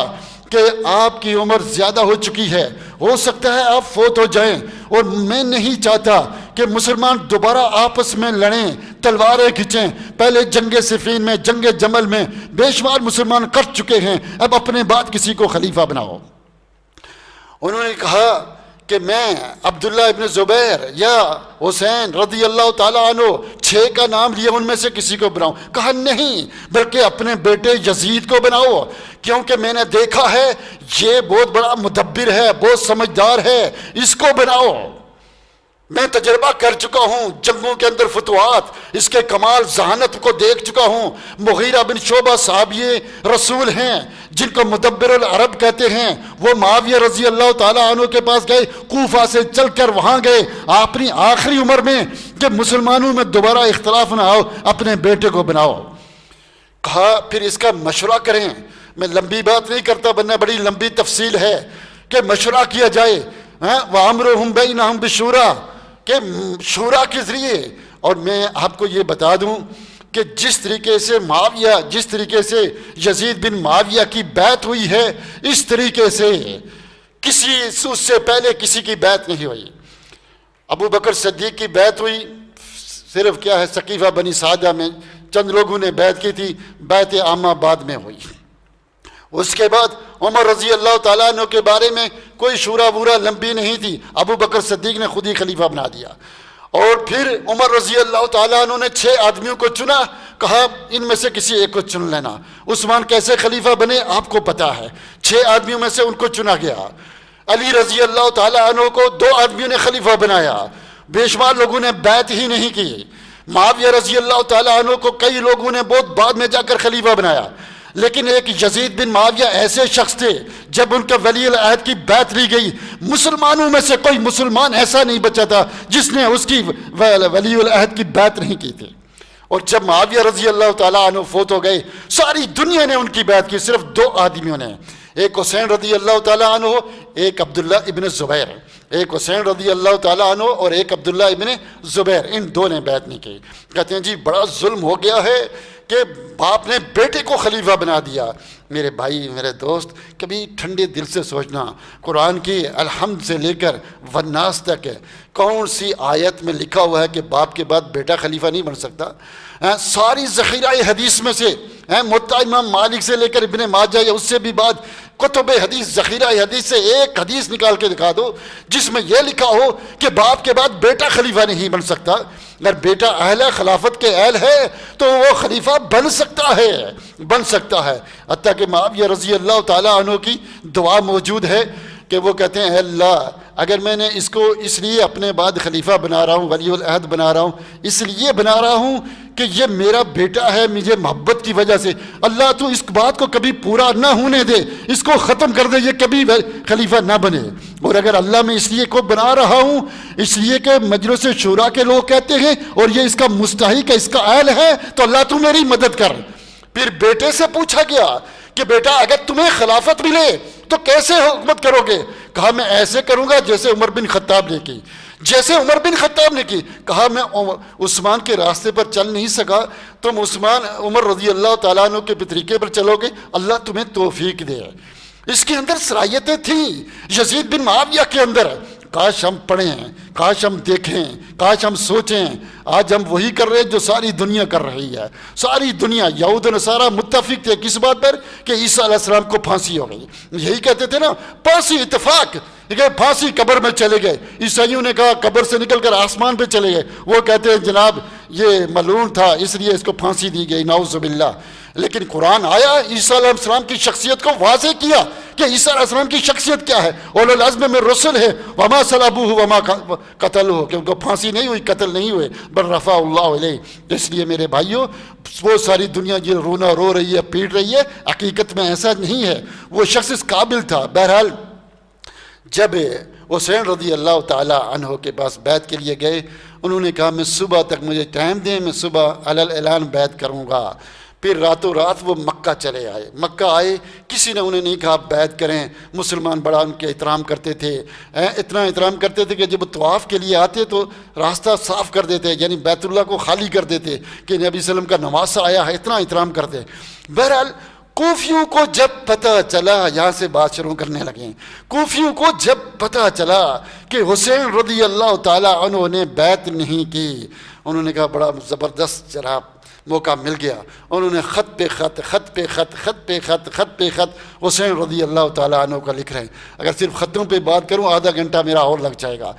کہ آپ کی عمر زیادہ ہو چکی ہے، ہو سکتا ہے آپ فوت ہو جائیں، اور میں نہیں چاہتا کہ مسلمان دوبارہ آپس میں لڑیں، تلواریں کھینچیں. پہلے جنگ صفین میں، جنگ جمل میں بے شمار مسلمان کر چکے ہیں، اب اپنے بعد کسی کو خلیفہ بناؤ. انہوں نے کہا کہ میں عبداللہ ابن زبیر یا حسین رضی اللہ تعالیٰ عنہ 6 کا نام لیا ان میں سے کسی کو بناؤ. کہا نہیں، بلکہ اپنے بیٹے یزید کو بناؤ، کیونکہ میں نے دیکھا ہے یہ بہت بڑا مدبر ہے، بہت سمجھدار ہے، اس کو بناؤ. میں تجربہ کر چکا ہوں جنگوں کے اندر، فتوحات، اس کے کمال ذہانت کو دیکھ چکا ہوں. مغیرہ بن شعبہ صحابی رسول ہیں جن کو مدبر العرب کہتے ہیں. وہ معاویہ رضی اللہ تعالیٰ عنہ کے پاس گئے، کوفہ سے چل کر وہاں گئے اپنی آخری عمر میں کہ مسلمانوں میں دوبارہ اختلاف نہ ہو، اپنے بیٹے کو بناؤ. کہا پھر اس کا مشورہ کریں. میں لمبی بات نہیں کرتا ورنہ بڑی لمبی تفصیل ہے کہ مشورہ کیا جائے. وَأَمْرُهُمْ بَيْنَهُمْ بِالشُّورَىٰ کہ شورا کے ذریعے. اور میں آپ کو یہ بتا دوں کہ جس طریقے سے معاویہ، جس طریقے سے یزید بن معاویہ کی بیعت ہوئی ہے، اس طریقے سے کسی اس سے پہلے کسی کی بیعت نہیں ہوئی. ابو بکر صدیق کی بیعت ہوئی، صرف کیا ہے ثقیفہ بنی سعدہ میں چند لوگوں نے بیعت کی تھی، بیعت عامہ بعد میں ہوئی. اس کے بعد عمر رضی اللہ تعالیٰ عنہ کے بارے میں کوئی شورا وورا لمبی نہیں تھی، ابو بکر صدیق نے خود ہی خلیفہ بنا دیا. اور پھر عمر رضی اللہ تعالیٰ عنہ نے 6 آدمیوں کو چنا، کہا ان میں سے کسی ایک کو چن لینا. عثمان کیسے خلیفہ بنے آپ کو پتا ہے، 6 آدمیوں میں سے ان کو چنا گیا. علی رضی اللہ تعالیٰ عنہ کو 2 آدمیوں نے خلیفہ بنایا، بے شمار لوگوں نے بیعت ہی نہیں کی. معاویہ رضی اللہ تعالیٰ عنہ کو کئی لوگوں نے بہت بعد میں جا کر خلیفہ بنایا. لیکن ایک یزید بن معاویہ ایسے شخص تھے، جب ان کا ولی العہد کی بیعت لی گئی، مسلمانوں میں سے کوئی مسلمان ایسا نہیں بچا تھا جس نے اس کی ولی العہد کی بیعت نہیں کی تھی. اور جب معاویہ رضی اللہ تعالیٰ عنہ فوت ہو گئے، ساری دنیا نے ان کی بیعت کی، صرف 2 آدمیوں نے، ایک حسین رضی اللہ تعالیٰ عنہ، ایک عبداللہ ابن زبیر. ایک حسین رضی اللہ تعالیٰ عنہ اور ایک عبداللہ ابن زبیر، ان 2 نے بیعت نہیں کی. کہتے ہیں جی بڑا ظلم ہو گیا ہے کہ باپ نے بیٹے کو خلیفہ بنا دیا. میرے بھائی، میرے دوست، کبھی ٹھنڈے دل سے سوچنا، قرآن کی الحمد سے لے کر والناس تک کون سی آیت میں لکھا ہوا ہے کہ باپ کے بعد بیٹا خلیفہ نہیں بن سکتا؟ ساری ذخیرہ حدیث میں سے، موطا امام مالک سے لے کر ابن ماجہ یا اس سے بھی بعد کتب حدیث، ذخیرہ حدیث سے ایک حدیث نکال کے دکھا دو جس میں یہ لکھا ہو کہ باپ کے بعد بیٹا خلیفہ نہیں بن سکتا. اگر بیٹا اہل ہے، خلافت کے اہل ہے، تو وہ خلیفہ بن سکتا ہے، بن سکتا ہے. حتیٰ کہ معاویہ رضی اللہ تعالیٰ عنہ کی دعا موجود ہے کہ وہ کہتے ہیں اے اللہ، اگر میں نے اس کو اس لیے اپنے بعد خلیفہ بنا رہا ہوں، ولی العہد بنا رہا ہوں، اس لیے بنا رہا ہوں کہ یہ میرا بیٹا ہے، مجھے محبت کی وجہ سے، اللہ تو اس بات کو کبھی پورا نہ ہونے دے، اس کو ختم کر دے، یہ کبھی خلیفہ نہ بنے. اور اگر اللہ میں اس لیے کو بنا رہا ہوں، اس لیے کہ مجلس شورا کے لوگ کہتے ہیں اور یہ اس کا مستحق ہے، اس کا اہل ہے، تو اللہ تو میری مدد کر. پھر بیٹے سے پوچھا گیا کہ بیٹا اگر تمہیں خلافت ملے تو کیسے حکومت کرو گے؟ کہا میں ایسے کروں گا جیسے عمر بن خطاب نے کی، جیسے عمر بن خطاب نے کی۔ کہا میں عثمان کے راستے پر چل نہیں سکا، تم عمر رضی اللہ تعالیٰ عنہ کے طریقے پر چلو گے، اللہ تمہیں توفیق دے۔ اس کے اندر صلاحیتیں تھیں یزید بن معاویہ کے اندر۔ کاش ہم پڑھیں، کاش ہم دیکھیں، کاش ہم سوچیں۔ آج ہم وہی کر رہے ہیں جو ساری دنیا کر رہی ہے۔ ساری دنیا، یہود و نصارہ متفق تھے کس بات پر؟ کہ عیسیٰ علیہ السلام کو پھانسی ہو گئی۔ یہی کہتے تھے نا، پھانسی، اتفاق کہ پھانسی، قبر میں چلے گئے۔ عیسائیوں نے کہا قبر سے نکل کر آسمان پہ چلے گئے، وہ کہتے ہیں جناب یہ ملعون تھا اس لیے اس کو پھانسی دی گئی، نعوذ باللہ۔ لیکن قرآن آیا، عیسیٰ علیہ السلام کی شخصیت کو واضح کیا کہ عیسیٰ علیہ السلام کی شخصیت کیا ہے۔ اولو العزم میں رسل ہے، وما صلبوہ وما قتلوہ، کہ ان کو پھانسی نہیں ہوئی، قتل نہیں ہوئے، بل رفع اللہ علیہ۔ اس لیے میرے بھائیوں، وہ ساری دنیا یہ رونا رو رہی ہے، پیٹ رہی ہے، حقیقت میں ایسا نہیں ہے۔ وہ شخص اس قابل تھا۔ بہرحال جب حسین رضی اللہ تعالی عنہ کے پاس بیعت کے لیے گئے، انہوں نے کہا میں صبح تک مجھے ٹائم دیں، میں صبح علی الاعلان بیعت کروں گا۔ پھر راتوں رات وہ مکہ چلے آئے۔ مکہ آئے، کسی نے انہیں نہیں کہا بیعت کریں۔ مسلمان بڑا ان کے احترام کرتے تھے، اتنا احترام کرتے تھے کہ جب طواف کے لیے آتے تو راستہ صاف کر دیتے، یعنی بیت اللہ کو خالی کر دیتے کہ نبی صلی اللہ علیہ وسلم کا نواسہ آیا ہے، اتنا احترام کرتے۔ بہرحال کوفیوں کو جب پتہ چلا، یہاں سے بات شروع کرنے لگے، کوفیوں کو جب پتہ چلا کہ حسین رضی اللہ تعالیٰ عنہ نے بیعت نہیں کی، انہوں نے کہا بڑا زبردست جناب موقع مل گیا۔ انہوں نے خط پہ خط، خط پہ خط، خط پہ خط، خط پہ خط حسین رضی اللہ تعالیٰ عنہ کا لکھ رہے ہیں۔ اگر صرف خطوں پہ بات کروں آدھا گھنٹہ میرا اور لگ جائے گا۔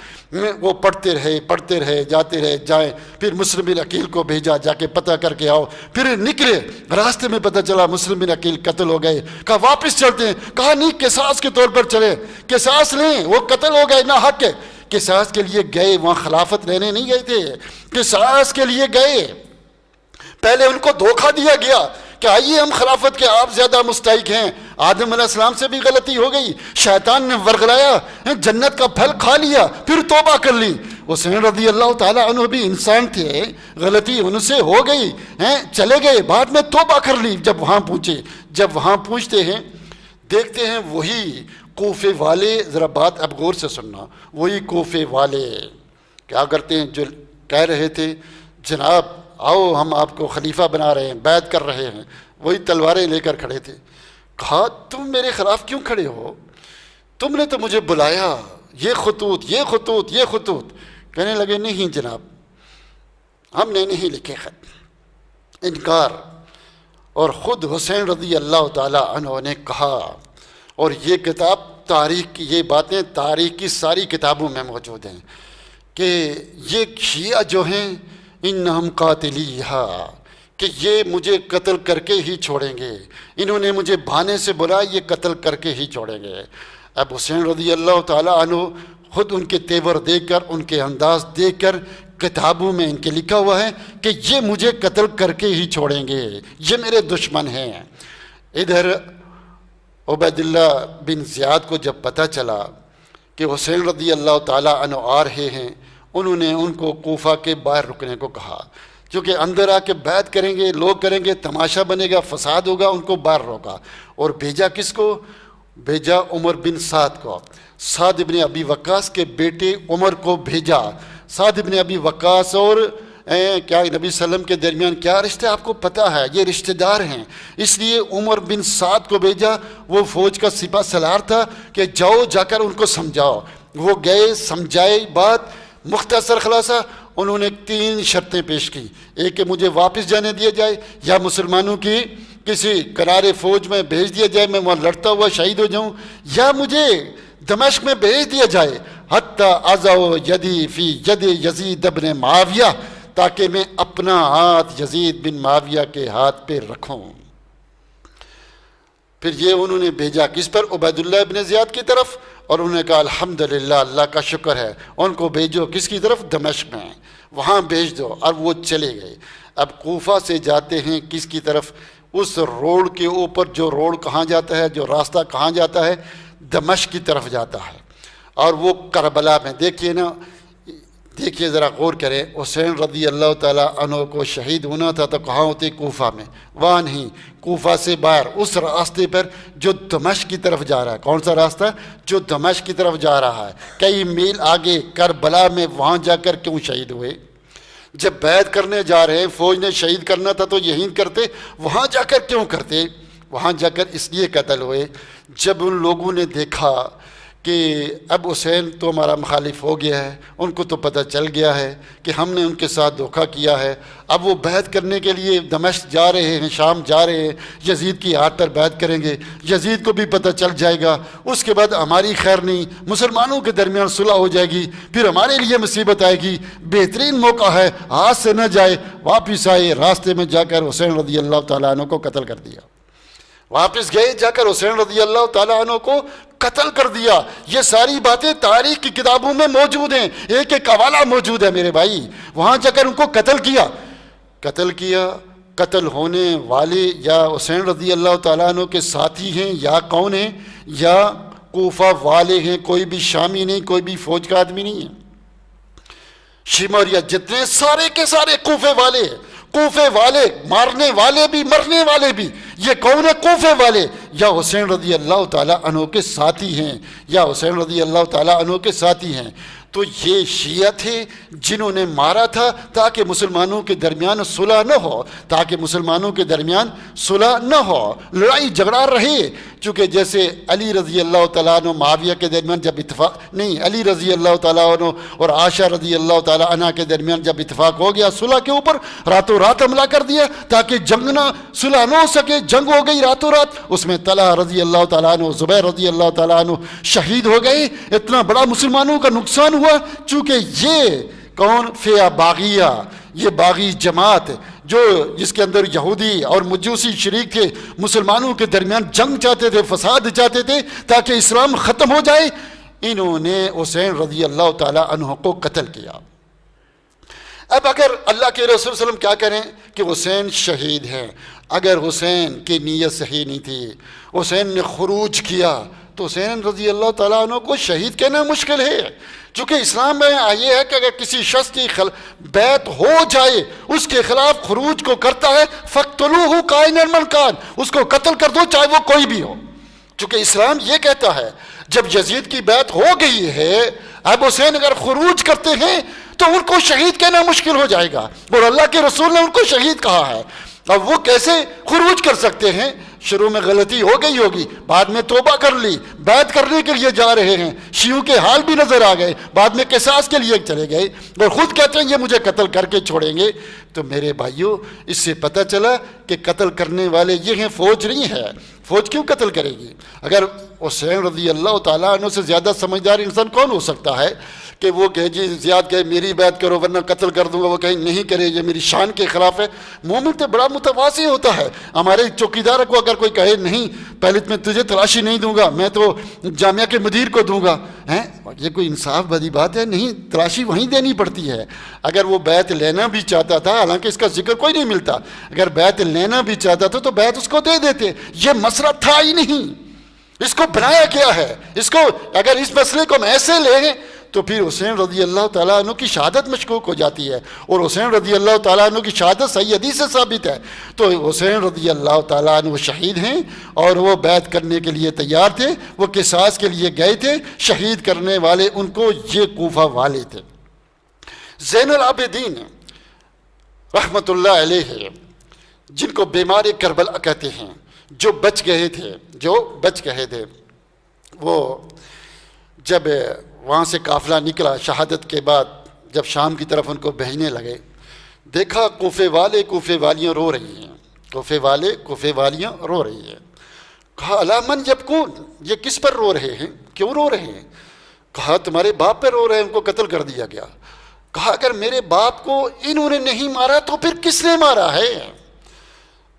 وہ پڑھتے رہے، جاتے رہے، جائیں۔ پھر مسلم بن عقیل کو بھیجا، جا کے پتہ کر کے آؤ۔ پھر نکلے، راستے میں پتہ چلا مسلم بن عقیل قتل ہو گئے۔ کہا واپس چلتے ہیں، کہا نہیں قصاص کے طور پر چلے، قصاص لیں، وہ قتل ہو گئے، نہ حق ہے۔ قصاص کے لیے گئے، وہاں خلافت لینے نہیں گئے تھے، قصاص کے لیے گئے۔ پہلے ان کو دھوکہ دیا گیا کہ آئیے ہم خلافت کے، آپ زیادہ مستحق ہیں۔ آدم علیہ السلام سے بھی غلطی ہو گئی، شیطان نے ورغلایا، جنت کا پھل کھا لیا، پھر توبہ کر لی۔ حسین رضی اللہ تعالیٰ عنہ بھی انسان تھے، غلطی ان سے ہو گئی، چلے گئے، بعد میں توبہ کر لی جب وہاں پہنچے۔ جب وہاں پہنچتے ہیں دیکھتے ہیں وہی کوفے والے، ذرا بات اب غور سے سننا، وہی کوفے والے کیا کرتے ہیں جو کہہ رہے تھے جناب آؤ ہم آپ کو خلیفہ بنا رہے ہیں، بیعت کر رہے ہیں، وہی تلواریں لے کر کھڑے تھے۔ کہا تم میرے خلاف کیوں کھڑے ہو؟ تم نے تو مجھے بلایا، یہ خطوط، یہ خطوط، یہ خطوط۔ کہنے لگے نہیں جناب، ہم نے نہیں لکھے خط، انکار۔ اور خود حسین رضی اللہ تعالیٰ عنہ نے کہا، اور یہ کتاب تاریخ کی، یہ باتیں تاریخ کی ساری کتابوں میں موجود ہیں کہ یہ شیعہ جو ہیں انہم قاتلیہا، کہ یہ مجھے قتل کر کے ہی چھوڑیں گے، انہوں نے مجھے بہانے سے بولا یہ قتل کر کے ہی چھوڑیں گے۔ اب حسین رضی اللہ تعالیٰ عنہ خود ان کے تیور دیکھ کر، ان کے انداز دیکھ کر، کتابوں میں ان کے لکھا ہوا ہے کہ یہ مجھے قتل کر کے ہی چھوڑیں گے، یہ میرے دشمن ہیں۔ ادھر عبید اللہ بن زیاد کو جب پتہ چلا کہ حسین رضی اللہ تعالیٰ عنہ آ رہے ہیں، انہوں نے ان کو کوفہ کے باہر رکنے کو کہا، کیونکہ اندر آ کے بیعت کریں گے، لوگ کریں گے، تماشا بنے گا، فساد ہوگا، ان کو باہر روکا۔ اور بھیجا کس کو؟ بھیجا عمر بن سعد کو، سعد بن ابی وقاص کے بیٹے عمر کو بھیجا۔ سعد بن ابی وقاص اور کیا نبی صلی اللہ علیہ وسلم کے درمیان کیا رشتہ آپ کو پتہ ہے، یہ رشتہ دار ہیں، اس لیے عمر بن سعد کو بھیجا۔ وہ فوج کا سپہ سالار تھا کہ جاؤ جا کر ان کو سمجھاؤ۔ وہ گئے، سمجھائے بات، مختصر خلاصہ انہوں نے 3 شرطیں پیش کی۔ ایک کہ مجھے واپس جانے دیا جائے، یا مسلمانوں کی کسی کنارے فوج میں بھیج دیا جائے، میں وہاں لڑتا ہوا شہید ہو جاؤں، یا مجھے دمشق میں بھیج دیا جائے، حتی اضع یدی فی ید یزید بن معاویہ، تاکہ میں اپنا ہاتھ یزید بن معاویہ کے ہاتھ پہ رکھوں۔ پھر یہ انہوں نے بھیجا کس پر؟ عبید اللہ بن زیاد کی طرف، اور انہوں نے کہا الحمدللہ، اللہ کا شکر ہے، ان کو بھیجو کس کی طرف؟ دمشق میں، وہاں بھیج دو۔ اور وہ چلے گئے۔ اب کوفہ سے جاتے ہیں کس کی طرف؟ اس روڈ کے اوپر جو روڈ کہاں جاتا ہے، جو راستہ کہاں جاتا ہے؟ دمشق کی طرف جاتا ہے۔ اور وہ کربلا میں دیکھیے نا، دیکھیے ذرا غور کریں، حسین رضی اللہ تعالیٰ عنہ کو شہید ہونا تھا تو کہاں ہوتے؟ کوفہ میں، وہاں نہیں، کوفہ سے باہر اس راستے پر جو دمشق کی طرف جا رہا ہے۔ کون سا راستہ؟ جو دمشق کی طرف جا رہا ہے، کئی میل آگے کربلا میں۔ وہاں جا کر کیوں شہید ہوئے؟ جب بیعت کرنے جا رہے ہیں، فوج نے شہید کرنا تھا تو یہی کرتے، وہاں جا کر کیوں کرتے؟ وہاں جا کر اس لیے قتل ہوئے، جب ان لوگوں نے دیکھا کہ اب حسین تو ہمارا مخالف ہو گیا ہے، ان کو تو پتہ چل گیا ہے کہ ہم نے ان کے ساتھ دھوکہ کیا ہے، اب وہ بیعت کرنے کے لیے دمشق جا رہے ہیں، شام جا رہے ہیں، یزید کی ہاتھ پر بیعت کریں گے، یزید کو بھی پتہ چل جائے گا، اس کے بعد ہماری خیر نہیں، مسلمانوں کے درمیان صلح ہو جائے گی، پھر ہمارے لیے مصیبت آئے گی، بہترین موقع ہے، ہاتھ سے نہ جائے۔ واپس آئے، راستے میں جا کر حسین رضی اللہ تعالیٰ عنہ کو قتل کر دیا۔ واپس گئے، جا کر حسین رضی اللہ تعالیٰ عنہ کو قتل کر دیا۔ یہ ساری باتیں تاریخ کی کتابوں میں موجود ہیں، ایک ایک حوالہ موجود ہے میرے بھائی۔ وہاں جا کر ان کو قتل کیا۔ قتل ہونے والے یا حسین رضی اللہ تعالیٰ عنہ کے ساتھی ہیں یا کون ہیں؟ یا کوفہ والے ہیں، کوئی بھی شامی نہیں، کوئی بھی فوج کا آدمی نہیں ہے۔ شماریہ جتنے سارے کے سارے کوفے والے ہیں، کوفے والے، مارنے والے بھی مرنے والے بھی۔ یہ کون ہے؟ کوفے والے، یا حسین رضی اللہ تعالیٰ عنہ کے ساتھی ہیں، یا حسین رضی اللہ تعالیٰ عنہ کے ساتھی ہیں۔ تو یہ شیعہ تھے جنہوں نے مارا تھا تاکہ مسلمانوں کے درمیان صلح نہ ہو، تاکہ مسلمانوں کے درمیان صلح نہ ہو، لڑائی جھگڑا رہے۔ چونکہ جیسے علی رضی اللہ تعالیٰ عنہ معاویہ کے درمیان جب اتفاق نہیں، علی رضی اللہ تعالیٰ عنہ اور عائشہ رضی اللہ تعالیٰ عنہ کے درمیان جب اتفاق ہو گیا صلح کے اوپر، راتوں رات حملہ کر دیا تاکہ جنگ نہ، صلح نہ ہو سکے، جنگ ہو گئی راتوں رات۔ اس میں طلحہ رضی اللہ تعالیٰ عنہ، زبیر رضی اللہ تعالیٰ عنہ شہید ہو گئے۔ اتنا بڑا مسلمانوں کا نقصان ہوا، چونکہ یہ کون؟ فئہ باغیہ، یہ باغی جماعت جو جس کے اندر یہودی اور مجوسی شریک تھے، مسلمانوں کے درمیان جنگ چاہتے تھے، فساد چاہتے تھے تاکہ اسلام ختم ہو جائے، انہوں نے حسین رضی اللہ تعالیٰ عنہ کو قتل کیا۔ اب اگر اللہ کے رسول صلی اللہ علیہ وسلم کیا کریں کہ حسین شہید ہیں، اگر حسین کی نیت صحیح نہیں تھی، حسین نے خروج کیا، تو حسین رضی اللہ تعالیٰ عنہ کو شہید کہنا مشکل ہے۔ چونکہ اسلام میں یہ ہے کہ اگر کسی شخص کی بیعت ہو جائے، اس کے خلاف خروج کو کرتا ہے، فَقْتُلُوهُ كَائِنًا مَنْ كَانَ، اس کو قتل کر دو چاہے وہ کوئی بھی ہو۔ چونکہ اسلام یہ کہتا ہے جب یزید کی بیعت ہو گئی ہے، اب حسین اگر خروج کرتے ہیں تو ان کو شہید کہنا مشکل ہو جائے گا، اور اللہ کے رسول نے ان کو شہید کہا ہے۔ اب وہ کیسے خروج کر سکتے ہیں؟ شروع میں غلطی ہو گئی ہوگی، بعد میں توبہ کر لی، بیعت کرنے کے لیے جا رہے ہیں، شیعوں کے حال بھی نظر آ گئے، بعد میں قصاص کے لیے چلے گئے اور خود کہتے ہیں یہ مجھے قتل کر کے چھوڑیں گے۔ تو میرے بھائیوں، اس سے پتہ چلا کہ قتل کرنے والے یہ ہیں، فوج نہیں ہے۔ فوج کیوں قتل کرے گی؟ اگر حسین رضی اللہ تعالیٰ عنہ سے زیادہ سمجھدار انسان کون ہو سکتا ہے کہ وہ کہے جی زیاد کہے میری بیعت کرو ورنہ قتل کر دوں گا، وہ کہیں نہیں کرے یہ میری شان کے خلاف ہے۔ مومن تو بڑا متواضع ہوتا ہے۔ ہمارے چوکیدار کو اگر کوئی کہے نہیں پہلے میں تجھے تلاشی نہیں دوں گا، میں تو جامعہ کے مدیر کو دوں گا، یہ کوئی انصاف بھری بات ہے؟ نہیں، تلاشی وہیں دینی پڑتی ہے۔ اگر وہ بیعت لینا بھی چاہتا تھا، حالانکہ اس کا ذکر کوئی نہیں ملتا، اگر بیعت لینا بھی چاہتا تھا تو بیعت اس کو دے دیتے، یہ مسئلہ تھا ہی نہیں۔ اس کو بنایا کیا ہے؟ اس کو اگر اس مسئلے کو ہم ایسے لیں تو پھر حسین رضی اللہ تعالیٰ عنہ کی شہادت مشکوک ہو جاتی ہے، اور حسین رضی اللہ تعالیٰ عنہ کی شہادت صحیح حدیث سے ثابت ہے۔ تو حسین رضی اللہ تعالیٰ عنہ شہید ہیں اور وہ بیعت کرنے کے لیے تیار تھے، وہ قصاص کے لیے گئے تھے۔ شہید کرنے والے ان کو یہ کوفہ والے تھے۔ زین العابدین رحمۃ اللہ علیہ، جن کو بیمار کربلا کہتے ہیں، جو بچ گئے تھے، وہ جب وہاں سے قافلہ نکلا شہادت کے بعد، جب شام کی طرف ان کو بہنے لگے، دیکھا کوفے والیاں رو رہی ہیں، کوفے والیاں رو رہی ہیں۔ کہا الا من یبکون، یہ کس پر رو رہے ہیں، کیوں رو رہے ہیں؟ کہا تمہارے باپ پہ رو رہے ہیں، ان کو قتل کر دیا گیا۔ کہا اگر میرے باپ کو انہوں نے نہیں مارا تو پھر کس نے مارا ہے؟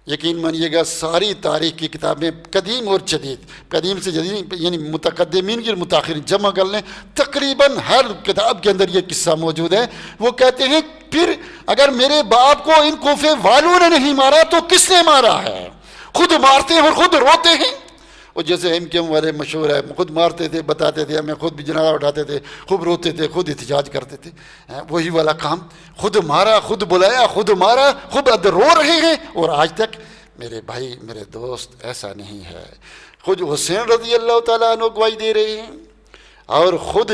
یقین مانیے گا ساری تاریخ کی کتابیں، قدیم اور جدید، قدیم سے جدید یعنی متقدمین کی متاخرین جمع کر لیں، تقریباً ہر کتاب کے اندر یہ قصہ موجود ہے۔ وہ کہتے ہیں پھر اگر میرے باپ کو ان کوفے والوں نے نہیں مارا تو کس نے مارا ہے؟ خود مارتے ہیں اور خود روتے ہیں، وہ جیسے ایم کیو ایم والے مشہور ہے، خود مارتے تھے، بتاتے تھے ہمیں، خود بھی جنازہ اٹھاتے تھے، خوب روتے تھے، خود احتجاج کرتے تھے، وہی والا کام، خود مارا، خود بلایا، خود مارا، خود رو رہے ہیں، اور آج تک میرے بھائی میرے دوست ایسا نہیں ہے۔ خود حسین رضی اللہ تعالیٰ عنہ گواہی دے رہے ہیں، اور خود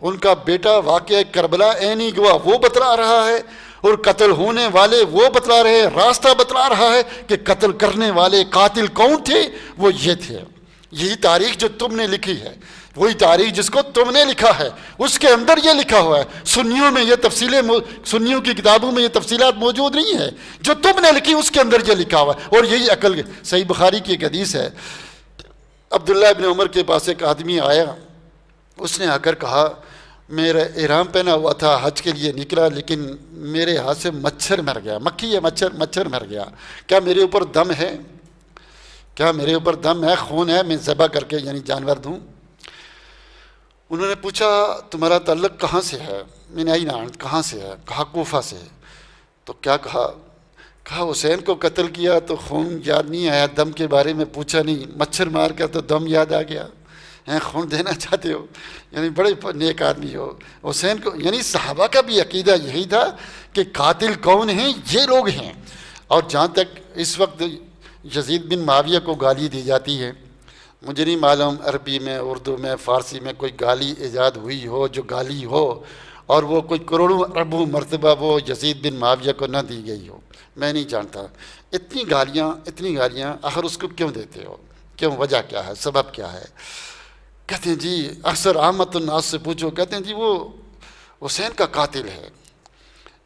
ان کا بیٹا واقعہ کربلا عینی گواہ وہ بتلا رہا ہے، اور قتل ہونے والے وہ بتلا رہے ہیں، راستہ بتلا رہا ہے کہ قتل کرنے والے قاتل کون تھے، وہ یہ تھے۔ یہی تاریخ جو تم نے لکھی ہے، وہی تاریخ جس کو تم نے لکھا ہے، اس کے اندر یہ لکھا ہوا ہے۔ سنیوں میں یہ تفصیلیں، سنیوں کی کتابوں میں یہ تفصیلات موجود نہیں ہے، جو تم نے لکھی اس کے اندر یہ لکھا ہوا ہے، اور یہی عقل۔ صحیح بخاری کی ایک حدیث ہے، عبداللہ ابن عمر کے پاس ایک آدمی آیا، اس نے آ کر کہا میرا احرام پہنا ہوا تھا، حج کے لیے نکلا، لیکن میرے ہاتھ سے مچھر مر گیا، مکھی ہے، مچھر مر گیا، کیا میرے اوپر دم ہے؟ کیا میرے اوپر دم ہے، خون ہے، میں ذبح کر کے یعنی جانور دوں؟ انہوں نے پوچھا تمہارا تعلق کہاں سے ہے؟ میں نے کہاں سے ہے؟ کہا کوفہ سے۔ تو کیا کہا حسین کو قتل کیا تو خون یاد نہیں آیا، دم کے بارے میں پوچھا نہیں، مچھر مار کر تو دم یاد آ گیا، خون دینا چاہتے ہو، یعنی بڑے نیک آدمی ہو۔ حسین کو، یعنی صحابہ کا بھی عقیدہ یہی تھا کہ قاتل کون ہیں، یہ لوگ ہیں۔ اور جہاں تک اس وقت یزید بن معاویہ کو گالی دی جاتی ہے، مجھے نہیں معلوم عربی میں، اردو میں، فارسی میں کوئی گالی ایجاد ہوئی ہو جو گالی ہو، اور وہ کوئی کروڑوں اربوں مرتبہ وہ یزید بن معاویہ کو نہ دی گئی ہو، میں نہیں جانتا۔ اتنی گالیاں آخر اس کو کیوں دیتے ہو؟ کیوں؟ وجہ کیا ہے؟ سبب کیا ہے؟ کہتے ہیں جی، اکثر عامت الناس سے پوچھو، کہتے ہیں جی وہ حسین کا قاتل ہے۔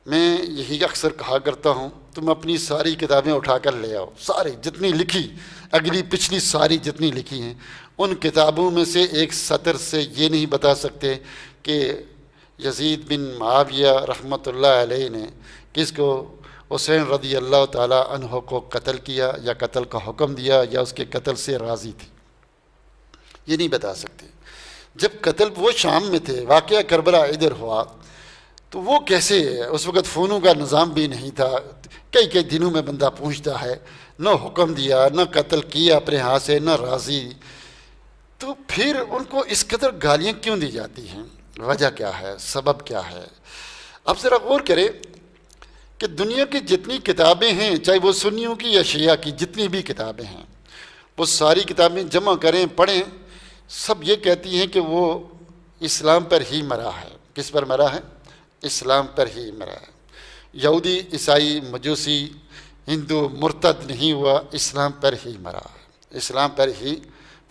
میں یہی اکثر کہا کرتا ہوں، تم اپنی ساری کتابیں اٹھا کر لے آؤ، ساری جتنی لکھی، اگلی پچھلی ساری جتنی لکھی ہیں، ان کتابوں میں سے ایک سطر سے یہ نہیں بتا سکتے کہ یزید بن معاویہ رحمۃ اللہ علیہ نے کس کو، حسین رضی اللہ تعالیٰ عنہ کو قتل کیا یا قتل کا حکم دیا یا اس کے قتل سے راضی تھی، یہ نہیں بتا سکتے۔ جب قتل وہ شام میں تھے، واقعہ کربلا ادھر ہوا، تو وہ کیسے، اس وقت فونوں کا نظام بھی نہیں تھا، کئی دنوں میں بندہ پوچھتا ہے، نہ حکم دیا، نہ قتل کیا اپنے ہاتھ سے، نہ راضی، تو پھر ان کو اس قدر گالیاں کیوں دی جاتی ہیں؟ وجہ کیا ہے؟ سبب کیا ہے؟ اب ذرا غور کریں کہ دنیا کی جتنی کتابیں ہیں، چاہے وہ سنیوں کی یا شیعہ کی جتنی بھی کتابیں ہیں، وہ ساری کتابیں جمع کریں، پڑھیں، سب یہ کہتی ہیں کہ وہ اسلام پر ہی مرا ہے۔ کس پر مرا ہے؟ اسلام پر ہی مرا ہے۔ یہودی، عیسائی، مجوسی، ہندو مرتد نہیں ہوا، اسلام پر ہی مرا ہے، اسلام پر ہی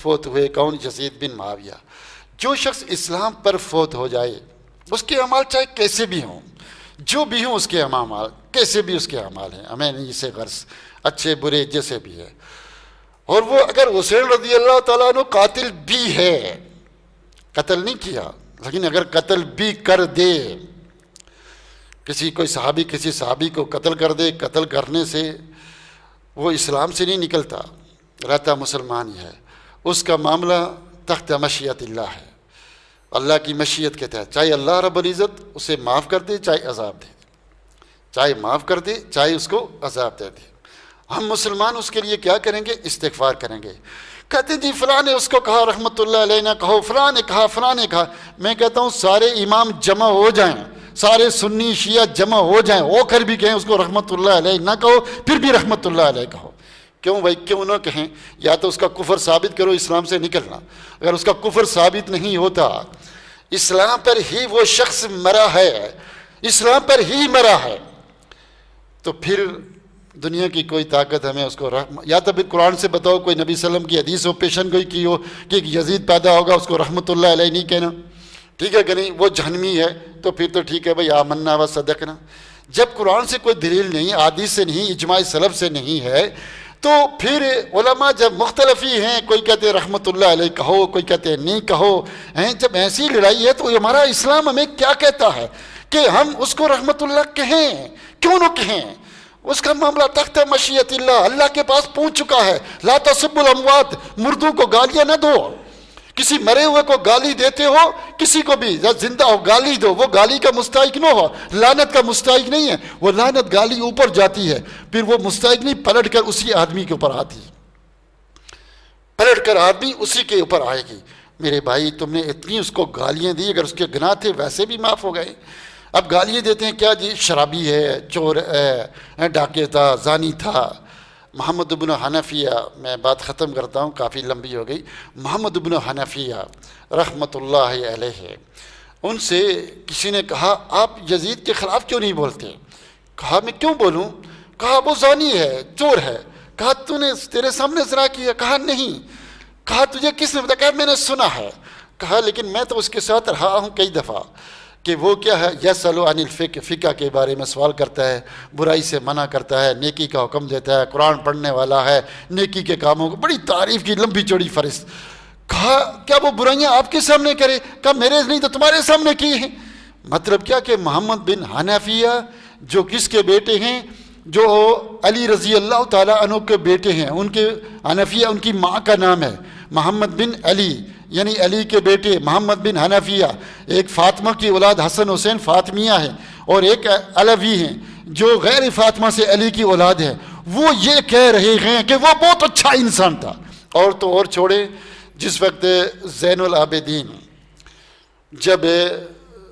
فوت ہوئے۔ کون؟ یزید بن معاویہ۔ جو شخص اسلام پر فوت ہو جائے، اس کے اعمال چاہے کیسے بھی ہوں، جو بھی ہوں، اس کے اعمال کیسے بھی اس کے اعمال ہیں، ہمیں نہیں اسے غرض، اچھے برے جیسے بھی ہے، اور وہ اگر حسین رضی اللہ تعالیٰ عنہ قاتل بھی ہے، قتل نہیں کیا لیکن اگر قتل بھی کر دے، کوئی صحابی کسی صحابی کو قتل کر دے، قتل کرنے سے وہ اسلام سے نہیں نکلتا، رہتا مسلمان ہی ہے، اس کا معاملہ تحت مشیت اللہ ہے، اللہ کی مشیت کے تحت، چاہے اللہ رب العزت اسے معاف کر دے، چاہے عذاب دے دے، چاہے معاف کر دے، چاہے اس کو عذاب دے دے۔ ہم مسلمان اس کے لیے کیا کریں گے؟ استغفار کریں گے۔ کہتے ہیں جی فلاں نے اس کو کہا، رحمۃ اللہ علیہ نے کہو، فلاں نے کہا، فلاں نے کہا۔ میں کہتا ہوں سارے امام جمع ہو جائیں، سارے سنی شیعہ جمع ہو جائیں، ہو کر بھی کہیں اس کو رحمۃ اللہ علیہ نہ کہو، پھر بھی رحمۃ اللہ علیہ کہو۔ کیوں بھائی؟ کیوں نہ کہیں؟ یا تو اس کا کفر ثابت کرو، اسلام سے نکلنا۔ اگر اس کا کفر ثابت نہیں ہوتا، اسلام پر ہی وہ شخص مرا ہے، اسلام پر ہی مرا ہے، تو پھر دنیا کی کوئی طاقت ہمیں اس کو یا تو پھر قرآن سے بتاؤ، کوئی نبی صلی اللہ علیہ وسلم کی حدیث ہو، پیشن گوئی کی ہو کہ ایک یزید پیدا ہوگا، اس کو رحمۃ اللہ علیہ نہیں کہنا، ٹھیک ہے کہ نہیں؟ وہ جہنمی ہے تو پھر تو ٹھیک ہے بھائی، آمنا و صدقنا۔ جب قرآن سے کوئی دلیل نہیں، حدیث سے نہیں، اجماع سلف سے نہیں ہے، تو پھر علماء جب مختلف ہی ہیں، کوئی کہتے ہیں رحمۃ اللہ علیہ کہو، کوئی کہتے ہیں نہیں کہو، جب ایسی لڑائی ہے تو ہمارا اسلام ہمیں کیا کہتا ہے کہ ہم اس کو رحمۃ اللہ کہیں، کیوں نہ کہیں؟ اس کا معاملہ تحت مشیت اللہ، اللہ کے پاس پہنچ چکا ہے۔ لا تسبوا الاموات، مردوں کو گالیاں نہ دو، کسی مرے ہوئے کو گالی دیتے ہو، کسی کو بھی زندہ ہو گالی دو، وہ گالی کا مستحق نہ ہو، لعنت کا مستحق نہیں ہے، وہ لعنت گالی اوپر جاتی ہے، پھر وہ مستحق نہیں، پلٹ کر اسی آدمی کے اوپر آتی ہے۔ پلٹ کر آدمی اسی کے اوپر آئے گی۔ میرے بھائی تم نے اتنی اس کو گالیاں دی، اگر اس کے گناہ تھے ویسے بھی معاف ہو گئے، اب گالیاں دیتے ہیں کیا جی شرابی ہے، چور ہے، ڈاکے تھا، زانی تھا۔ محمد بن حنفیہ، میں بات ختم کرتا ہوں کافی لمبی ہو گئی، محمد بن حنفیہ رحمۃ اللہ علیہ، ان سے کسی نے کہا آپ یزید کے خلاف کیوں نہیں بولتے؟ کہا میں کیوں بولوں؟ کہا وہ زانی ہے، چور ہے۔ کہا تو نے تیرے سامنے زنا کیا؟ کہا نہیں۔ کہا تجھے کس نے بتایا؟ کہا میں نے سنا ہے۔ کہا لیکن میں تو اس کے ساتھ رہا ہوں کئی دفعہ کہ وہ کیا ہے، یسأل عن الفقہ، فقہ کے بارے میں سوال کرتا ہے، برائی سے منع کرتا ہے، نیکی کا حکم دیتا ہے، قرآن پڑھنے والا ہے، نیکی کے کاموں کو بڑی تعریف کی لمبی چوڑی فہرست۔ کہا کیا وہ برائیاں آپ کے سامنے کرے؟ کہا میرے نہیں تو تمہارے سامنے کی ہیں۔ مطلب کیا کہ محمد بن حنفیہ جو کس کے بیٹے ہیں؟ جو علی رضی اللہ تعالیٰ عنہ کے بیٹے ہیں، ان کے حنفیہ ان کی ماں کا نام ہے محمد بن علی، یعنی علی کے بیٹے محمد بن حنفیہ، ایک فاطمہ کی اولاد حسن حسین فاطمیہ ہیں، اور ایک علوی ہیں جو غیر فاطمہ سے علی کی اولاد ہے۔ وہ یہ کہہ رہے ہیں کہ وہ بہت اچھا انسان تھا۔ اور تو اور چھوڑے، جس وقت زین العابدین جب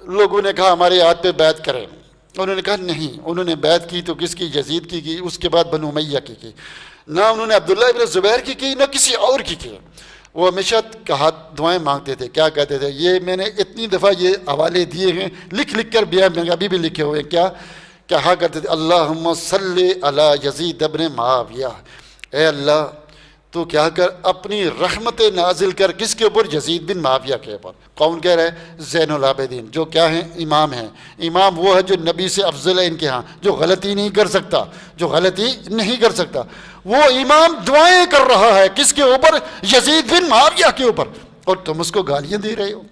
لوگوں نے کہا ہمارے ہاتھ پہ بیعت کریں، انہوں نے کہا نہیں، انہوں نے بیعت کی تو کس کی؟ یزید کی، اس کے بعد بنو امیہ کی، نہ انہوں نے عبداللہ ابن زبیر کی نہ کسی اور کی۔ وہ ہمیشہ کہا دعائیں مانگتے تھے، کیا کہتے تھے؟ یہ میں نے اتنی دفعہ یہ حوالے دیے ہیں، لکھ کر بیان میں ابھی بھی لکھے ہوئے ہیں، کیا کہا کرتے تھے؟ اللہم صلی علی یزید ابن معاویہ، اے اللہ تو کیا کر اپنی رحمت نازل کر کس کے اوپر؟ یزید بن معاویہ کے اوپر۔ کون کہہ رہا ہے؟ زین العابدین، جو کیا ہیں؟ امام ہیں۔ امام وہ ہے جو نبی سے افضل ہے ان کے ہاں، جو غلطی نہیں کر سکتا، جو غلطی نہیں کر سکتا۔ وہ امام دعائیں کر رہا ہے کس کے اوپر؟ یزید بن معاویہ کے اوپر، اور تم اس کو گالیاں دے رہے ہو،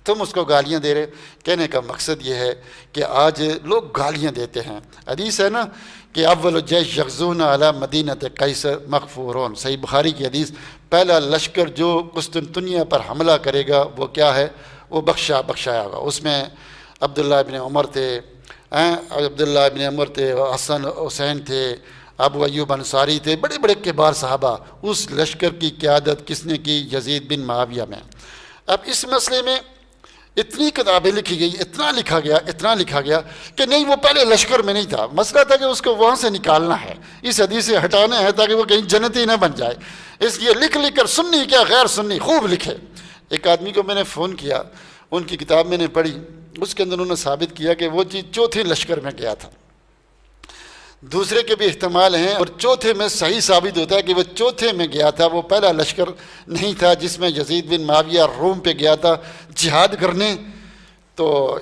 تم اس کو گالیاں دے رہے۔ کہنے کا مقصد یہ ہے کہ آج لوگ گالیاں دیتے ہیں۔ حدیث ہے نا کہ اول جیش یغزون علی مدینۃ قیصر مغفورون، صحیح بخاری کی حدیث، پہلا لشکر جو قسطنطنیہ پر حملہ کرے گا وہ کیا ہے؟ وہ بخشایا ہوگا۔ اس میں عبداللہ ابن عمر تھے، حسن حسین تھے، ابو ایوب انصاری تھے، بڑے بڑے کبار صحابہ۔ اس لشکر کی قیادت کس نے کی؟ یزید بن معاویہ میں۔ اب اس مسئلے میں اتنی کتابیں لکھی گئی، اتنا لکھا گیا کہ نہیں وہ پہلے لشکر میں نہیں تھا، مسئلہ تھا کہ اس کو وہاں سے نکالنا ہے، اس حدیث سے ہٹانا ہے تاکہ وہ کہیں جنتی نہ بن جائے، اس لیے لکھ کر سنی کیا غیر سنی خوب لکھے۔ ایک آدمی کو میں نے فون کیا، ان کی کتاب میں نے پڑھی، اس کے اندر انہوں نے ثابت کیا کہ وہ چیز چوتھے لشکر میں گیا تھا۔ دوسرے کے بھی احتمال ہیں، اور چوتھے میں صحیح ثابت ہوتا ہے کہ وہ چوتھے میں گیا تھا، وہ پہلا لشکر نہیں تھا جس میں یزید بن معاویہ روم پہ گیا تھا جہاد کرنے۔ تو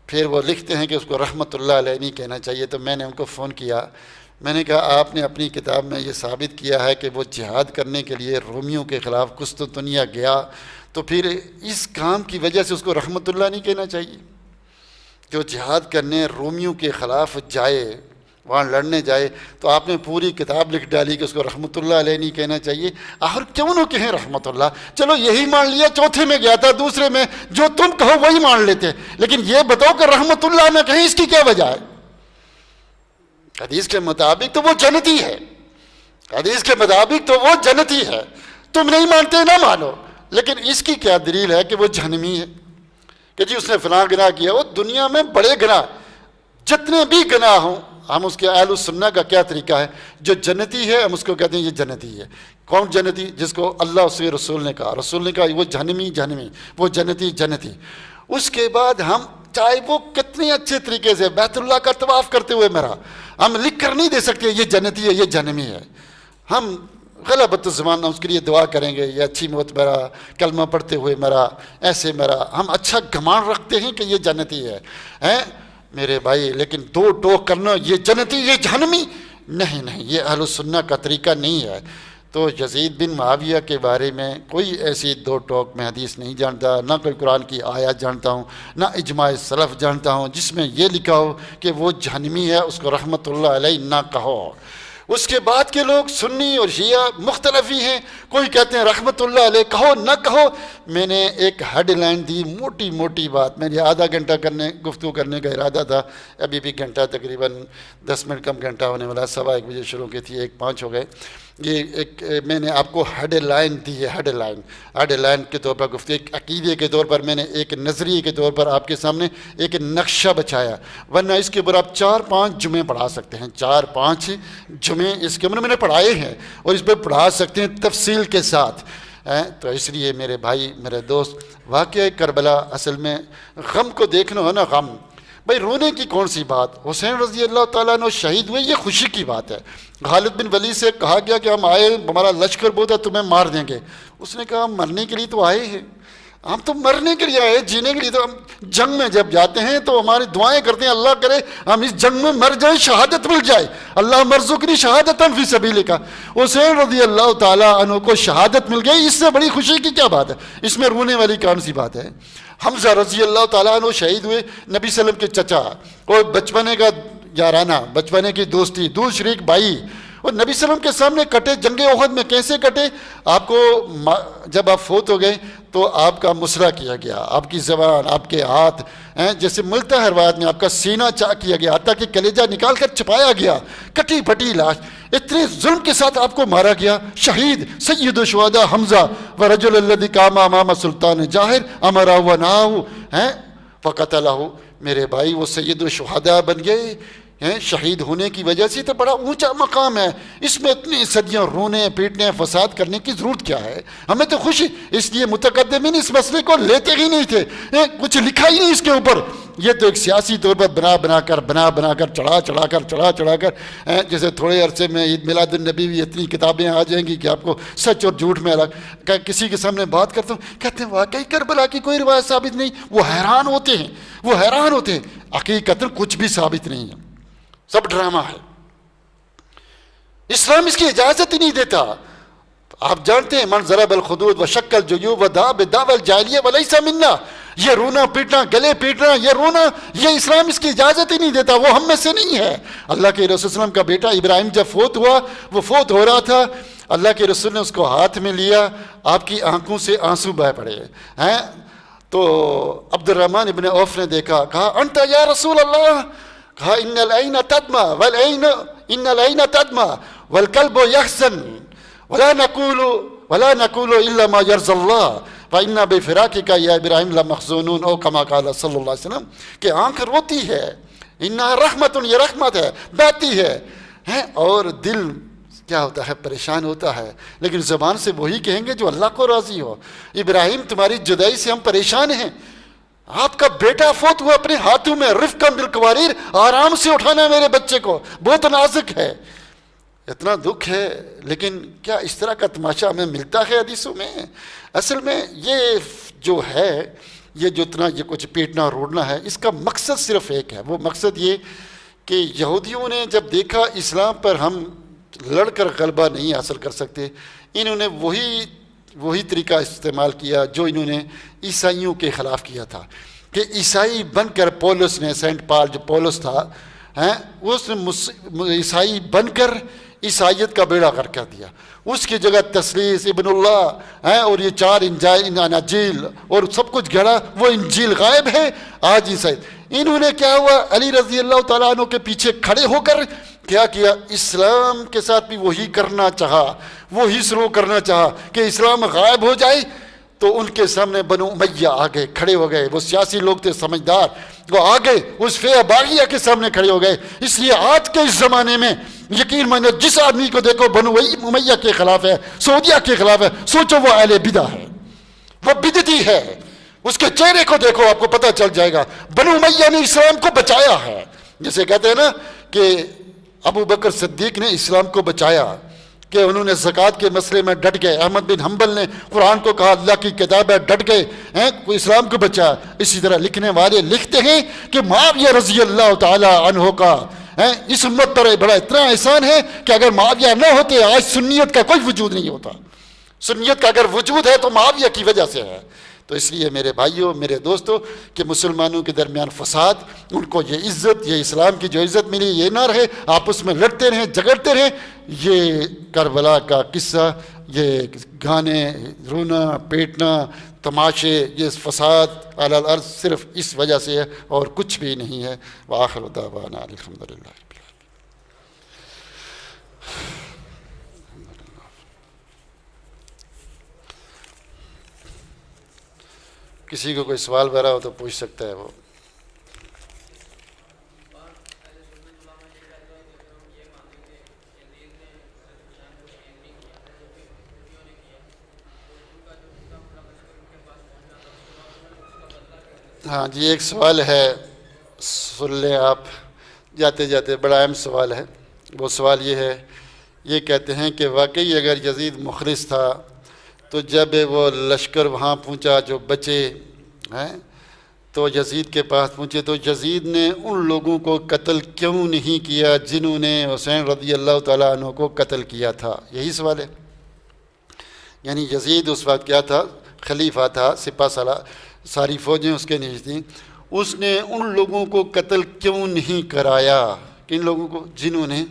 پھر وہ لکھتے ہیں کہ اس کو رحمۃ اللہ علیہ نہیں کہنا چاہیے۔ تو میں نے ان کو فون کیا، میں نے کہا آپ نے اپنی کتاب میں یہ ثابت کیا ہے کہ وہ جہاد کرنے کے لیے رومیوں کے خلاف قسطنطنیہ گیا، تو پھر اس کام کی وجہ سے اس کو رحمۃ اللہ نہیں کہنا چاہیے؟ جو جہاد کرنے رومیوں کے خلاف جائے، وہاں لڑنے جائے، تو آپ نے پوری کتاب لکھ ڈالی کہ اس کو رحمۃ اللہ علیہ نہیں کہنا چاہیے۔ آخر کیوں نہ کہیں رحمۃ اللہ؟ چلو یہی مان لیا چوتھے میں گیا تھا، دوسرے میں جو تم کہو وہی مان لیتے، لیکن یہ بتاؤ کہ رحمۃ اللہ نہ کہیں، اس کی کیا وجہ ہے؟ حدیث کے مطابق تو وہ جنتی ہے، حدیث کے مطابق تو وہ جنتی ہے، تم نہیں مانتے نہ مانو، لیکن اس کی کیا دلیل ہے کہ وہ جہنمی ہے؟ کہ جی اس نے فلاں گناہ کیا۔ وہ دنیا میں بڑے گناہ جتنے بھی گناہ ہوں، ہم اس کے اہل السنہ کا کیا طریقہ ہے؟ جو جنتی ہے ہم اس کو کہتے ہیں یہ جنتی ہے۔ کون جنتی؟ جس کو اللہ اس کے رسول نے کہا، رسول نے کہا وہ جہنمی، وہ جنتی۔ اس کے بعد ہم چاہے وہ کتنے اچھے طریقے سے بیت اللہ کا طواف کرتے ہوئے مرا، ہم لکھ کر نہیں دے سکتے یہ جنتی ہے، یہ جہنمی ہے۔ ہم غلبت الزمان اس کے لیے دعا کریں گے، یہ اچھی موت مرا، کلمہ پڑھتے ہوئے مرا، ایسے مرا، ہم اچھا گمان رکھتے ہیں کہ یہ جنتی ہے، میرے بھائی۔ لیکن دو ٹوک کرنا یہ جنتی یہ جہنمی، نہیں، یہ اہل السنہ کا طریقہ نہیں ہے۔ تو یزید بن معاویہ کے بارے میں کوئی ایسی دو ٹوک میں حدیث نہیں جانتا، نہ کوئی قرآن کی آیات جانتا ہوں، نہ اجماع سلف جانتا ہوں جس میں یہ لکھا ہو کہ وہ جہنمی ہے، اس کو رحمۃ اللہ علیہ نہ کہو۔ اس کے بعد کے لوگ سنی اور شیعہ مختلف ہی ہیں، کوئی کہتے ہیں رحمت اللہ علیہ، کہو نہ کہو۔ میں نے ایک ہیڈ لائن دی، موٹی موٹی بات، میری آدھا گھنٹہ گفتگو کرنے کا ارادہ تھا، ابھی بھی گھنٹہ تقریباً 10 منٹ کم گھنٹہ ہونے والا، 1:15 بجے شروع کی تھی، 1:05 ہو گئے۔ یہ ایک میں نے آپ کو ہیڈ لائن دی ہے، ہیڈ لائن کے طور پر گفتگو، ایک عقیدے کے طور پر میں نے ایک نظریے کے طور پر آپ کے سامنے ایک نقشہ بچھایا، ورنہ اس کے اوپر آپ 4-5 جمعے پڑھا سکتے ہیں، 4-5 جمعے اس کے اوپر میں نے پڑھائے ہیں اور اس پہ پڑھا سکتے ہیں تفصیل کے ساتھ۔ تو اس لیے میرے بھائی، میرے دوست، واقعہ کربلا اصل میں غم کو دیکھنا ہے نا، غم بھائی رونے کی کون سی بات؟ حسین رضی اللہ تعالیٰ عنہ شہید ہوئے، یہ خوشی کی بات ہے۔ خالد بن ولید سے کہا گیا کہ ہم آئے، ہمارا لشکر بہت ہے، تمہیں مار دیں گے۔ اس نے کہا ہم مرنے کے لیے تو آئے ہیں، ہم تو مرنے کے لیے آئے، جینے کے لیے تو ہم جنگ میں جب جاتے ہیں تو ہماری دعائیں کرتے ہیں اللہ کرے ہم اس جنگ میں مر جائیں، شہادت مل جائے، اللہ مرزقنی شہادت فی سبیلک۔ حسین رضی اللہ تعالیٰ عنہ کو شہادت مل گئی، اس سے بڑی خوشی کی کیا بات ہے؟ اس میں رونے والی کون سی بات ہے؟ حمزہ رضی اللہ تعالیٰ عنہ شہید ہوئے، نبی صلی اللہ علیہ وسلم کے چچا، اور بچپنے کا یارانہ، بچپنے کی دوستی، دور شریک بھائی، اور نبی صلی اللہ علیہ وسلم کے سامنے کٹے، جنگ احد میں کیسے کٹے؟ آپ کو جب آپ فوت ہو گئے تو آپ کا مسرہ کیا گیا، آپ کی زبان، آپ کے ہاتھ، جیسے ملتا ہے روایت میں، آپ کا سینہ چاک کیا گیا، حتیٰ کہ کلیجہ نکال کر چھپایا گیا، کٹی پھٹی لاش، اتنے ظلم کے ساتھ آپ کو مارا گیا۔ شہید سید الشہداء حمزہ ورجل الذی قام امام سلطان جاہر امرہ ونہاہ فقتلہ۔ میرے بھائی وہ سید الشہداء بن گئے شہید ہونے کی وجہ سے، تو بڑا اونچا مقام ہے، اس میں اتنی صدیاں رونے پیٹنے فساد کرنے کی ضرورت کیا ہے؟ ہمیں تو خوشی، اس لیے متقدمین اس مسئلے کو لیتے ہی نہیں تھے، کچھ لکھا ہی نہیں اس کے اوپر۔ یہ تو ایک سیاسی طور پر بنا کر چڑھا کر جیسے تھوڑے عرصے میں عید میلاد النبی بھی اتنی کتابیں آ جائیں گی کہ آپ کو سچ اور جھوٹ میں الگ، کسی کے سامنے بات کرتا ہوں کہتے ہیں واقعی کربلا کی کوئی روایت ثابت نہیں، وہ حیران ہوتے ہیں، حقیقت کچھ بھی ثابت نہیں ہے، سب ڈرامہ ہے، اسلام اس کی اجازت ہی نہیں دیتا۔ آپ جانتے ہیں من ضرب الخدود وشق الجیوب ودعا بدعوى الجاہلیہ وليس منا، یہ رونا پیٹنا، گلے پیٹنا، یہ رونا، یہ اسلام اس کی اجازت ہی نہیں دیتا، وہ ہم میں سے نہیں ہے۔ اللہ کے رسول صلی اللہ علیہ وسلم کا بیٹا ابراہیم جب فوت ہوا، وہ فوت ہو رہا تھا، اللہ کے رسول نے اس کو ہاتھ میں لیا، آپ کی آنکھوں سے آنسو بہہ پڑے ہیں۔ تو عبد الرحمن ابن عوف نے دیکھا، کہا انت یا رسول اللہ، کہا ان العین تدمع والقلب یحزن ولا نقول الا ما يرضى الله فإنا بفراقك یا ابراہیم لمحزونون، او کما قال صلی اللہ علیہ وسلم، کہ آنکھ روتی ہے، انہا رحمت، یہ رحمت ہے، بہتی ہے، اور دل کیا ہوتا ہے؟ پریشان ہوتا ہے، لیکن زبان سے وہی کہیں گے جو اللہ کو راضی ہو۔ ابراہیم تمہاری جدائی سے ہم پریشان ہیں، آپ کا بیٹا فوت ہوا، اپنے ہاتھوں میں رفقا بالقواریر، آرام سے اٹھانا میرے بچے کو، بہت نازک ہے، اتنا دکھ ہے، لیکن کیا اس طرح کا تماشا ہمیں ملتا ہے حدیثوں میں؟ اصل میں یہ جو ہے، یہ جو اتنا یہ کچھ پیٹنا روڑنا ہے، اس کا مقصد صرف ایک ہے، وہ مقصد یہ کہ یہودیوں نے جب دیکھا اسلام پر ہم لڑ کر غلبہ نہیں حاصل کر سکتے، انہوں نے وہی طریقہ استعمال کیا جو انہوں نے عیسائیوں کے خلاف کیا تھا، کہ عیسائی بن کر پولس نے، سینٹ پال جو پولس تھا، اس نے عیسائی بن کر عیسائیت کا بیڑا غرق کر دیا، اس کی جگہ تثلیث، ابن اللہ اور یہ 4 اناجیل اور سب کچھ گھڑا، وہ انجیل غائب ہے آج عیسائی۔ انہوں نے کیا ہوا، علی رضی اللہ تعالیٰ عنہ کے پیچھے کھڑے ہو کر کیا کیا؟ اسلام کے ساتھ بھی وہی کرنا چاہا، وہی شروع کرنا چاہا کہ اسلام غائب ہو جائے۔ تو ان کے سامنے بنو امیہ آگے کھڑے ہو گئے، وہ سیاسی لوگ تھے سمجھدار، وہ آگے اس فئہ باغیہ کے سامنے کھڑے ہو گئے۔ اس لیے آج کے اس زمانے میں یقین مانو جس آدمی کو دیکھو بنو امیہ کے خلاف ہے، سعودیہ کے خلاف ہے، سوچو وہ اہل بدع ہے، وہ بدعتی ہے، اس کے چہرے کو دیکھو آپ کو پتہ چل جائے گا۔ بنو امیہ نے اسلام کو بچایا ہے، جسے کہتے ہیں نا کہ ابو بکر صدیق نے اسلام کو بچایا، کہ انہوں نے زکوٰۃ کے مسئلے میں ڈٹ گئے، احمد بن حنبل نے قرآن کو کہا اللہ کی کتاب ہے، ڈٹ گئے، اسلام کو بچایا۔ اسی طرح لکھنے والے لکھتے ہیں کہ معاویہ رضی اللہ تعالی عنہ کا اس امت پر بڑا اتنا احسان ہے کہ اگر معاویہ نہ ہوتے آج سنیت کا کوئی وجود نہیں ہوتا، سنیت کا اگر وجود ہے تو معاویہ کی وجہ سے ہے۔ تو اس لیے میرے بھائیوں، میرے دوستوں، کہ مسلمانوں کے درمیان فساد، ان کو یہ عزت، یہ اسلام کی جو عزت ملی یہ نہ رہے، آپس میں لڑتے رہیں، جھگڑتے رہیں. یہ کربلا کا قصہ، یہ گانے، رونا پیٹنا، تماشے، یہ فساد علی الارض صرف اس وجہ سے ہے اور کچھ بھی نہیں ہے. وآخر دعوانا الحمدللہ. کسی کو کوئی سوال وغیرہ ہو تو پوچھ سکتا ہے وہ. ہاں جی، ایک سوال ہے، سن لیں آپ جاتے جاتے، بڑا اہم سوال ہے. وہ سوال یہ ہے، یہ کہتے ہیں کہ واقعی اگر یزید مخلص تھا تو جب وہ لشکر وہاں پہنچا، جو بچے ہیں تو یزید کے پاس پہنچے، تو یزید نے ان لوگوں کو قتل کیوں نہیں کیا جنہوں نے حسین رضی اللہ تعالیٰ عنہ کو قتل کیا تھا؟ یہی سوال ہے. یعنی یزید اس وقت کیا تھا؟ خلیفہ تھا، سپہ سالار، ساری فوجیں اس کے نیچے تھیں. اس نے ان لوگوں کو قتل کیوں نہیں کرایا؟ کن لوگوں کو؟ جنہوں نے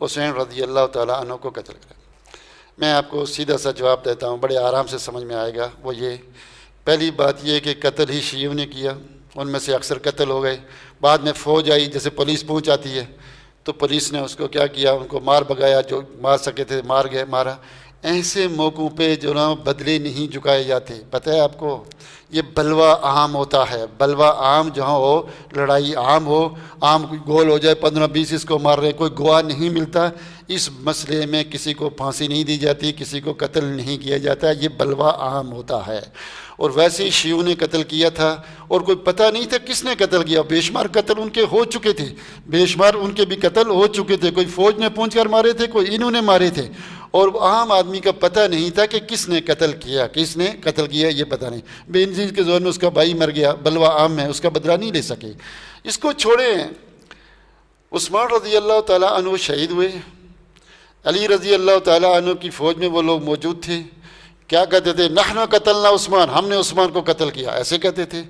حسین رضی اللہ تعالیٰ عنہ کو قتل کرایا. میں آپ کو سیدھا سا جواب دیتا ہوں، بڑے آرام سے سمجھ میں آئے گا. وہ یہ، پہلی بات یہ کہ قتل ہی شیعوں نے کیا، ان میں سے اکثر قتل ہو گئے. بعد میں فوج آئی، جیسے پولیس پہنچ آتی ہے تو پولیس نے اس کو کیا کیا؟ ان کو مار بگایا، جو مار سکے تھے مار گئے، مارا. ایسے موقعوں پہ جو نا بدلے نہیں جھکائے جاتے. پتہ ہے آپ کو، یہ بلوہ عام ہوتا ہے. بلوہ عام جہاں ہو، لڑائی عام ہو، عام گول ہو جائے، 15-20 اس کو مار رہے، کوئی گواہ نہیں ملتا، اس مسئلے میں کسی کو پھانسی نہیں دی جاتی، کسی کو قتل نہیں کیا جاتا. یہ بلوہ عام ہوتا ہے. اور ویسے ہی شیعوں نے قتل کیا تھا، اور کوئی پتہ نہیں تھا کس نے قتل کیا. بے شمار قتل ان کے ہو چکے تھے، بے شمار ان کے بھی قتل ہو چکے تھے. کوئی فوج نے پہنچ کر مارے تھے، کوئی انہوں نے مارے تھے، اور عام آدمی کا پتہ نہیں تھا کہ کس نے قتل کیا، کس نے قتل کیا، یہ پتہ نہیں. بے نظیر کے زور میں اس کا بھائی مر گیا، بلوہ عام میں، اس کا بدلہ نہیں لے سکے. اس کو چھوڑیں. عثمان رضی اللہ تعالیٰ عنہ شہید ہوئے. علی رضی اللہ تعالیٰ عنہ کی فوج میں وہ لوگ موجود تھے. کیا کہتے تھے؟ نحن قتلنا عثمان، ہم نے عثمان کو قتل کیا، ایسے کہتے تھے.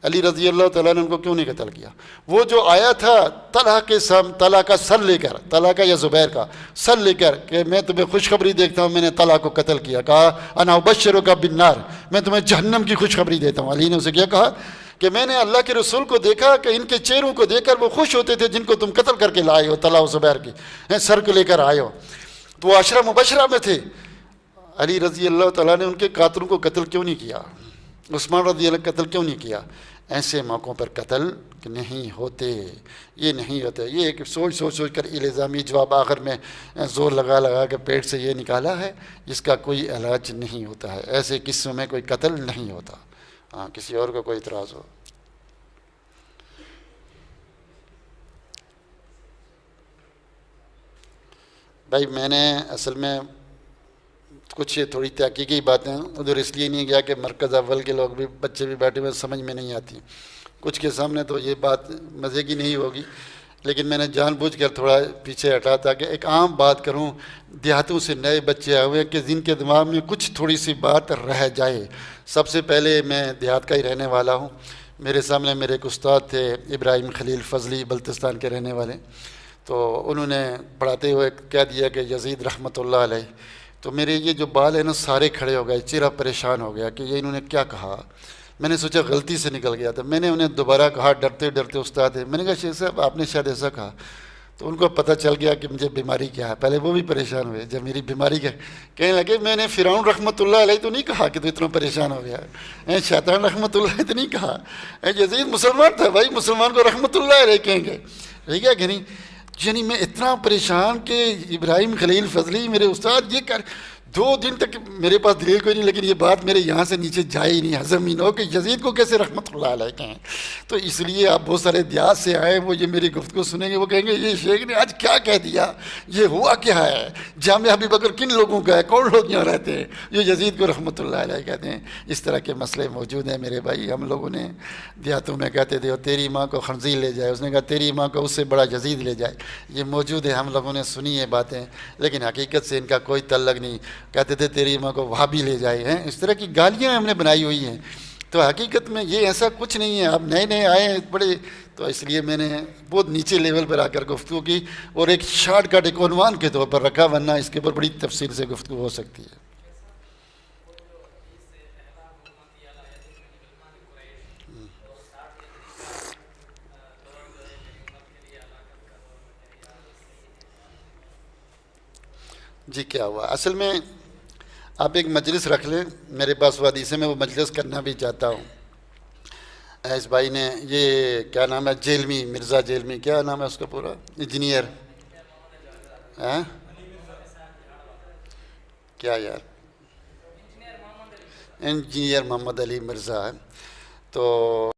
علی رضی اللہ تعالیٰ نے ان کو کیوں نہیں قتل کیا؟ وہ جو آیا تھا طلحہ کا سر لے کر، طلحہ کا یا زبیر کا سر لے کر، کہ میں تمہیں خوشخبری دیتا ہوں، میں نے طلحہ کو قتل کیا. کہا انا ابشرک بالنار، میں تمہیں جہنم کی خوشخبری دیتا ہوں. علی نے اسے کیا کہا کہ میں نے اللہ کے رسول کو دیکھا کہ ان کے چہروں کو دیکھ کر وہ خوش ہوتے تھے جن کو تم قتل کر کے لائے ہو، طلحہ و زبیر کی سر کو لے کر آئے ہو. تو وہ عشرہ مبشرہ میں تھے. علی رضی اللہ تعالیٰ نے ان کے قاتلوں کو قتل کیوں نہیں کیا؟ عثمان رضی اللہ قتل کیوں نہیں کیا؟ ایسے موقعوں پر قتل نہیں ہوتے، یہ نہیں ہوتے. یہ ایک سوچ کر الزامی جواب آخر میں زور لگا کے پیٹ سے یہ نکالا ہے، جس کا کوئی علاج نہیں ہوتا ہے. ایسے قصوں میں کوئی قتل نہیں ہوتا. ہاں، کسی اور کو کوئی اعتراض ہو؟ بھائی میں نے اصل میں کچھ تھوڑی تحقیقی باتیں ادھر اس لیے نہیں گیا کہ مرکز اول کے لوگ بھی، بچے بھی بیٹھے ہوئے، سمجھ میں نہیں آتی. کچھ کے سامنے تو یہ بات مزے کی نہیں ہوگی، لیکن میں نے جان بوجھ کر تھوڑا پیچھے ہٹا تاکہ ایک عام بات کروں. دیہاتوں سے نئے بچے آئے ہوئے کہ جن کے دماغ میں کچھ تھوڑی سی بات رہ جائے. سب سے پہلے میں دیہات کا ہی رہنے والا ہوں. میرے سامنے میرے ایک استاد تھے، ابراہیم خلیل فضلی، بلتستان کے رہنے والے. تو انہوں نے پڑھاتے ہوئے کہہ دیا کہ یزید رحمۃ اللہ علیہ. تو میرے یہ جو بال ہیں نا سارے کھڑے ہو گئے، چہرہ پریشان ہو گیا کہ یہ انہوں نے کیا کہا. میں نے سوچا غلطی سے نکل گیا تھا. میں نے انہیں دوبارہ کہا، ڈرتے ڈرتے استاد ہے، میں نے کہا شیخ صاحب آپ نے شاید ایسا کہا. تو ان کو پتہ چل گیا کہ مجھے بیماری کیا ہے. پہلے وہ بھی پریشان ہوئے جب میری بیماری کہنے لگے میں نے فرعون رحمۃ اللہ علیہ تو نہیں کہا کہ تو اتنا پریشان ہو گیا. شیطان رحمۃ اللہ علیہ تو نہیں کہا. یزید مسلمان تھا بھائی، مسلمان کو رحمۃ اللہ علیہ کہیں گے، ٹھیک ہے کہ نہیں؟ یعنی میں اتنا پریشان کہ ابراہیم خلیل فضلی میرے استاد یہ کر 2 دن تک میرے پاس دلیل کوئی نہیں، لیکن یہ بات میرے یہاں سے نیچے جائے ہی نہیں، ہضم ہی نہ ہو کہ یزید کو کیسے رحمۃ اللہ علیہ کہیں. تو اس لیے آپ بہت سارے دیہات سے آئے، وہ یہ میری گفتگو سنیں گے، وہ کہیں گے یہ شیخ نے آج کیا کہہ دیا، یہ ہوا کیا ہے، جامعہ ابی بکر کن لوگوں کا ہے، کون لوگ یہاں رہتے ہیں جو یزید کو رحمۃ اللہ علیہ کہتے ہیں. اس طرح کے مسئلے موجود ہیں میرے بھائی. ہم لوگوں نے دیہاتوں میں کہتے تھے تیری ماں کو خنزیر لے جائے، اس نے کہا تیری ماں کو اس سے بڑا یزید لے جائے. یہ موجود ہے، ہم لوگوں نے سنی ہے باتیں، لیکن حقیقت سے ان کا کوئی تعلق نہیں. کہتے تھے تیری ماں کو وہابی لے جائے ہیں. اس طرح کی گالیاں ہم نے بنائی ہوئی ہیں. تو حقیقت میں یہ ایسا کچھ نہیں ہے، آپ نئے نئے آئے ہیں بڑے، تو اس لیے میں نے بہت نیچے لیول پر آ کر گفتگو کی اور ایک شارٹ کٹ ایک عنوان کے طور پر رکھا، ورنہ اس کے اوپر بڑی تفصیل سے گفتگو ہو سکتی ہے۔ جی کیا ہوا، اصل میں آپ ایک مجلس رکھ لیں، میرے پاس وہ حدیث ہے، میں وہ مجلس کرنا بھی چاہتا ہوں۔ اس بھائی نے یہ کیا نام ہے، جیلمی، مرزا جیلمی، کیا نام ہے اس کا پورا، انجینئر، ہاں کیا یار، انجینئر محمد علی مرزا ہے، تو